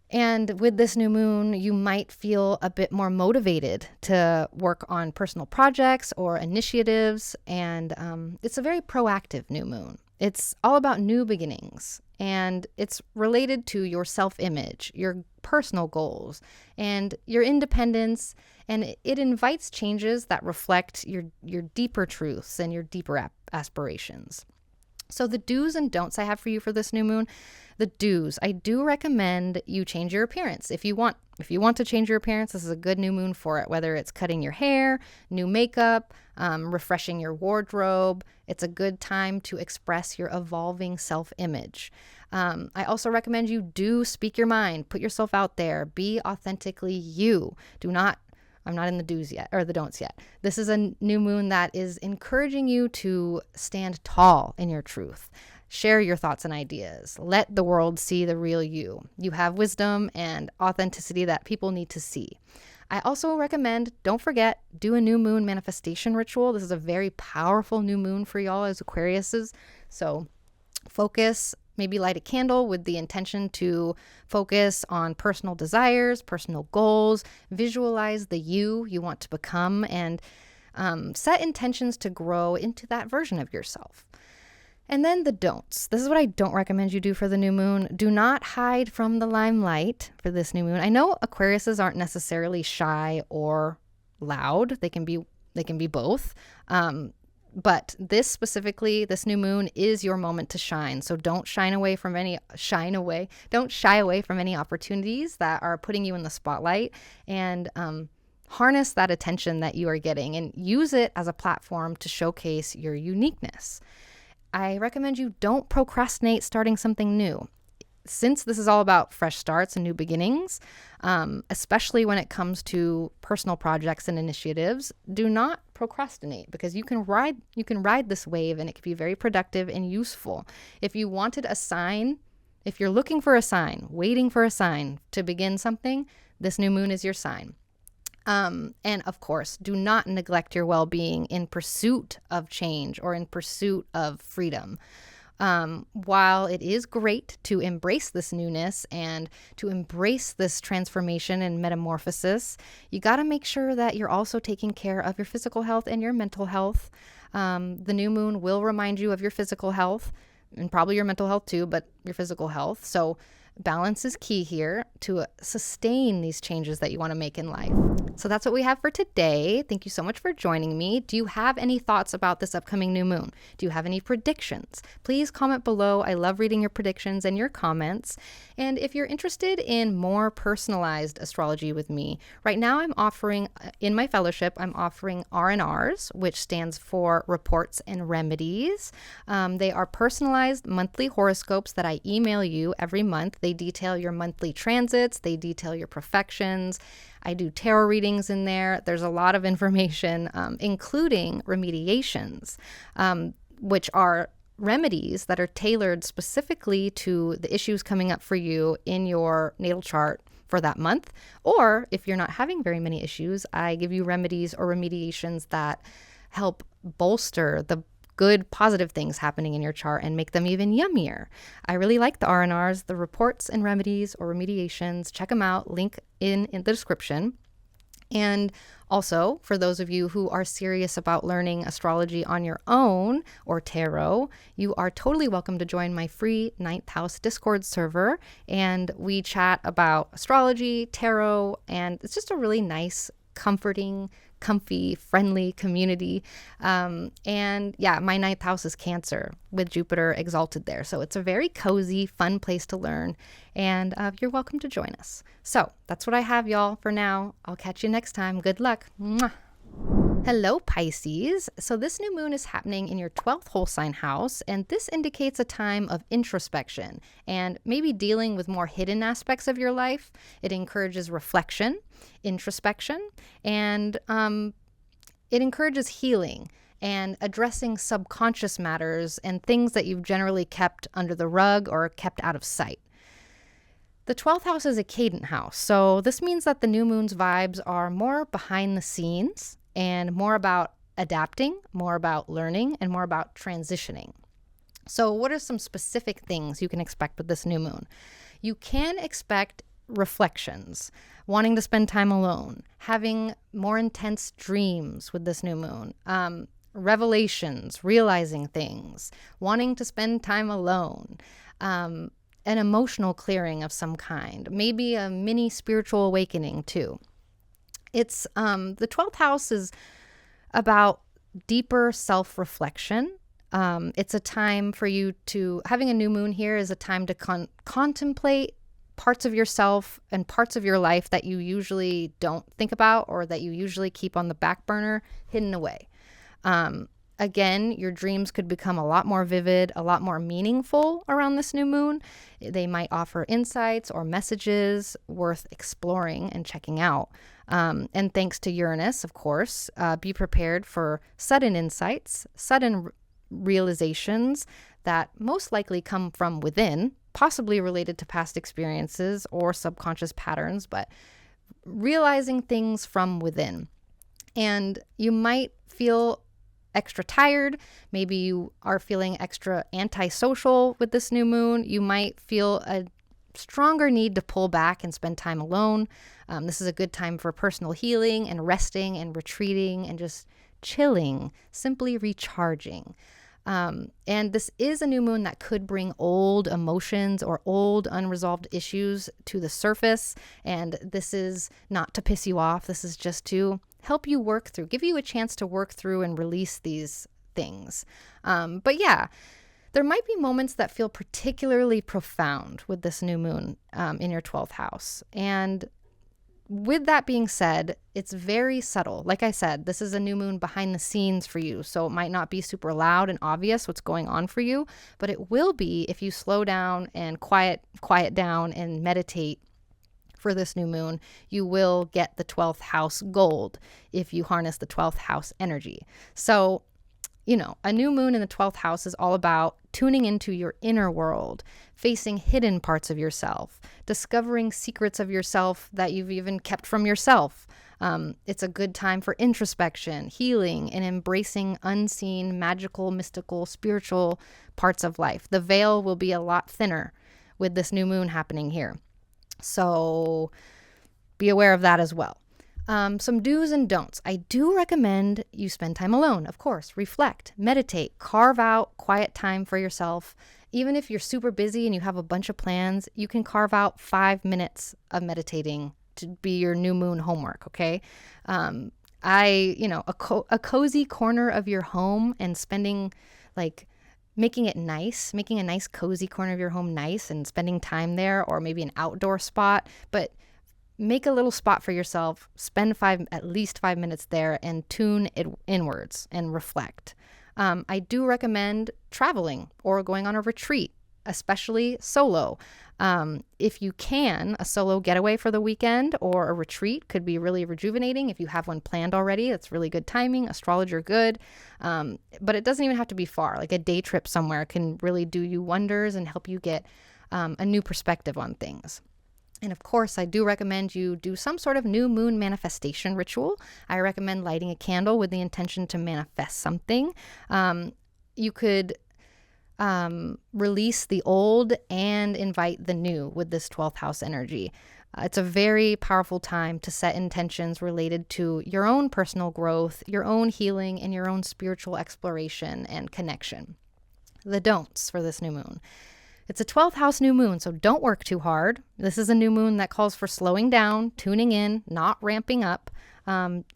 And with this new moon, you might feel a bit more motivated to work on personal projects or initiatives. And it's a very proactive new moon. It's all about new beginnings, and it's related to your self-image, your personal goals, and your independence, and it invites changes that reflect your deeper truths and your deeper aspirations. So the do's and don'ts I have for you for this new moon. The do's, I do recommend you change your appearance. If you want to change your appearance, this is a good new moon for it, whether it's cutting your hair, new makeup, refreshing your wardrobe. It's a good time to express your evolving self-image. I also recommend you do speak your mind, put yourself out there, be authentically you. I'm not in the do's yet, or the don'ts yet. This is a new moon that is encouraging you to stand tall in your truth. Share your thoughts and ideas. Let the world see the real you. You have wisdom and authenticity that people need to see. I also recommend, don't forget, do a new moon manifestation ritual. This is a very powerful new moon for y'all as Aquariuses. So focus, maybe light a candle with the intention to focus on personal desires, personal goals, visualize the you want to become, and set intentions to grow into that version of yourself. And then the don'ts. This is what I don't recommend you do for the new moon. Do not hide from the limelight for this new moon. I know Aquariuses aren't necessarily shy or loud. They can be both. But this new moon is your moment to shine. So don't shy away from any opportunities that are putting you in the spotlight, and harness that attention that you are getting and use it as a platform to showcase your uniqueness. I recommend you don't procrastinate starting something new. Since this is all about fresh starts and new beginnings, especially when it comes to personal projects and initiatives, do not procrastinate, because you can ride this wave and it can be very productive and useful. If you wanted a sign, if you're looking for a sign, waiting for a sign to begin something, this new moon is your sign. And of course, do not neglect your well-being in pursuit of change or in pursuit of freedom. While it is great to embrace this newness and to embrace this transformation and metamorphosis, you got to make sure that you're also taking care of your physical health and your mental health. The new moon will remind you of your physical health and probably your mental health too, but your physical health. So balance is key here to sustain these changes that you want to make in life. So that's what we have for today. Thank you so much for joining me. Do you have any thoughts about this upcoming new moon? Do you have any predictions? Please comment below. I love reading your predictions and your comments. And if you're interested in more personalized astrology with me, right now I'm offering, in my fellowship, I'm offering R&Rs, which stands for Reports and Remedies. They are personalized monthly horoscopes that I email you every month. They detail your monthly transits. They detail your perfections. I do tarot readings in there. There's a lot of information, including remediations, which are remedies that are tailored specifically to the issues coming up for you in your natal chart for that month. Or if you're not having very many issues, I give you remedies or remediations that help bolster the good positive things happening in your chart and make them even yummier. I really like the R&Rs, the reports and remedies or remediations. Check them out, link in the description. And also, for those of you who are serious about learning astrology on your own or tarot, you are totally welcome to join my free 9th house Discord server. And we chat about astrology, tarot, and it's just a really nice, comforting, comfy, friendly community. And yeah, my 9th house is Cancer with Jupiter exalted there. So it's a very cozy, fun place to learn. And you're welcome to join us. So that's what I have, y'all, for now. I'll catch you next time. Good luck. Mwah. Hello, Pisces. So this new moon is happening in your 12th whole sign house, and this indicates a time of introspection and maybe dealing with more hidden aspects of your life. It encourages reflection, introspection, and it encourages healing and addressing subconscious matters and things that you've generally kept under the rug or kept out of sight. The 12th house is a cadent house, so this means that the new moon's vibes are more behind the scenes and more about adapting, more about learning, and more about transitioning. So what are some specific things you can expect with this new moon? You can expect reflections, wanting to spend time alone, having more intense dreams with this new moon, revelations, realizing things, wanting to spend time alone, an emotional clearing of some kind, maybe a mini spiritual awakening too. It's the 12th house is about deeper self-reflection. It's a time for you to, having a new moon here is a time to contemplate parts of yourself and parts of your life that you usually don't think about or that you usually keep on the back burner, hidden away. Again, your dreams could become a lot more vivid, a lot more meaningful around this new moon. They might offer insights or messages worth exploring and checking out. And thanks to Uranus, of course, be prepared for sudden insights, sudden realizations that most likely come from within, possibly related to past experiences or subconscious patterns, but realizing things from within. And you might feel extra tired. Maybe you are feeling extra antisocial with this new moon. You might feel a stronger need to pull back and spend time alone. This is a good time for personal healing and resting and retreating and just chilling, simply recharging. And this is a new moon that could bring old emotions or old unresolved issues to the surface. And this is not to piss you off. This is just to help you work through, give you a chance to work through and release these things. But yeah, there might be moments that feel particularly profound with this new moon in your 12th house. And with that being said, it's very subtle. Like I said, this is a new moon behind the scenes for you. So it might not be super loud and obvious what's going on for you, but it will be if you slow down and quiet down and meditate for this new moon. You will get the 12th house gold if you harness the 12th house energy. So, a new moon in the 12th house is all about tuning into your inner world, facing hidden parts of yourself, discovering secrets of yourself that you've even kept from yourself. It's a good time for introspection, healing, and embracing unseen, magical, mystical, spiritual parts of life. The veil will be a lot thinner with this new moon happening here. So be aware of that as well. Some do's and don'ts. I do recommend you spend time alone, of course. Reflect, meditate, carve out quiet time for yourself. Even if you're super busy and you have a bunch of plans, you can carve out 5 minutes of meditating to be your new moon homework, okay? A cozy corner of your home and spending, making it nice, making a nice cozy corner of your home nice and spending time there, or maybe an outdoor spot, but make a little spot for yourself, spend at least 5 minutes there and tune it inwards and reflect. I do recommend traveling or going on a retreat, especially solo. If you can, a solo getaway for the weekend or a retreat could be really rejuvenating. If you have one planned already, that's really good timing. Astrologer good. But it doesn't even have to be far. Like a day trip somewhere can really do you wonders and help you get a new perspective on things. And of course, I do recommend you do some sort of new moon manifestation ritual. I recommend lighting a candle with the intention to manifest something. You could release the old and invite the new with this 12th house energy. It's a very powerful time to set intentions related to your own personal growth, your own healing, and your own spiritual exploration and connection. The don'ts for this new moon. It's a 12th house new moon, so don't work too hard. This is a new moon that calls for slowing down, tuning in, not ramping up.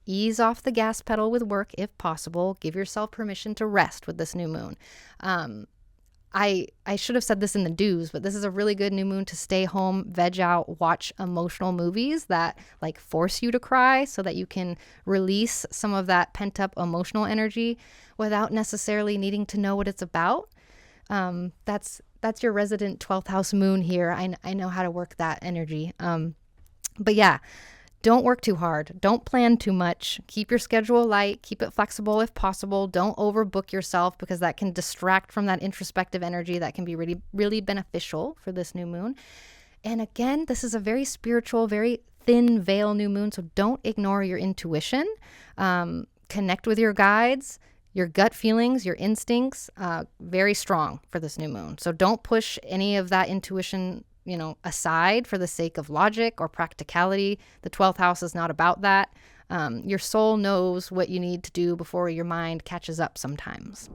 Ease off the gas pedal with work if possible. Give yourself permission to rest with this new moon. I should have said this in the do's, but this is a really good new moon to stay home, veg out, watch emotional movies that force you to cry so that you can release some of that pent up emotional energy without necessarily needing to know what it's about. That's your resident 12th house moon here. I know how to work that energy. But yeah, don't work too hard. Don't plan too much. Keep your schedule light. Keep it flexible if possible. Don't overbook yourself because that can distract from that introspective energy that can be really, really beneficial for this new moon. And again, this is a very spiritual, very thin veil new moon. So don't ignore your intuition. Connect with your guides. Your gut feelings, your instincts, very strong for this new moon. So don't push any of that intuition, aside for the sake of logic or practicality. The 12th house is not about that. Your soul knows what you need to do before your mind catches up sometimes.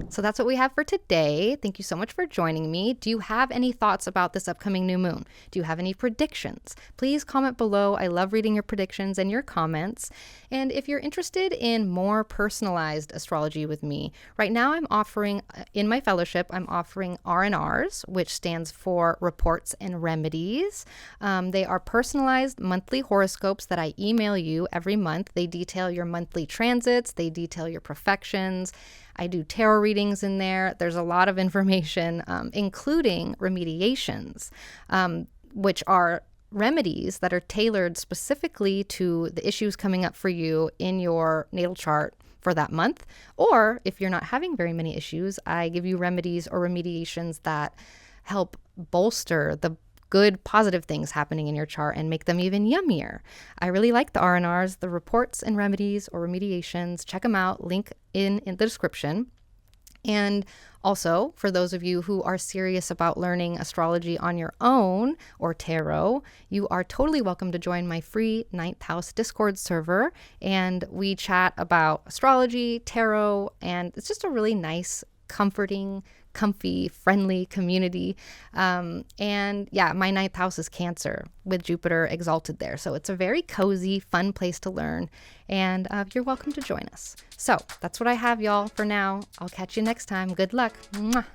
So that's what we have for today. Thank you so much for joining me. Do you have any thoughts about this upcoming new moon? Do you have any predictions? Please comment below. I love reading your predictions and your comments. And if you're interested in more personalized astrology with me, right now I'm offering, in my fellowship, I'm offering R&Rs, which stands for Reports and Remedies. They are personalized monthly horoscopes that I email you every month. They detail your monthly transits. They detail your perfections. I do tarot readings in there. There's a lot of information, including remediations, which are remedies that are tailored specifically to the issues coming up for you in your natal chart for that month. Or if you're not having very many issues, I give you remedies or remediations that help bolster the good positive things happening in your chart and make them even yummier. I really like the R&Rs, the reports and remedies or remediations. Check them out. Link in the description. And also, for those of you who are serious about learning astrology on your own or tarot, you are totally welcome to join my free 9th house Discord server. And we chat about astrology, tarot, and it's just a really nice, comforting, comfy, friendly community. And yeah, my 9th house is Cancer with Jupiter exalted there. So it's a very cozy, fun place to learn. And you're welcome to join us. So that's what I have, y'all, for now. I'll catch you next time. Good luck. Mwah.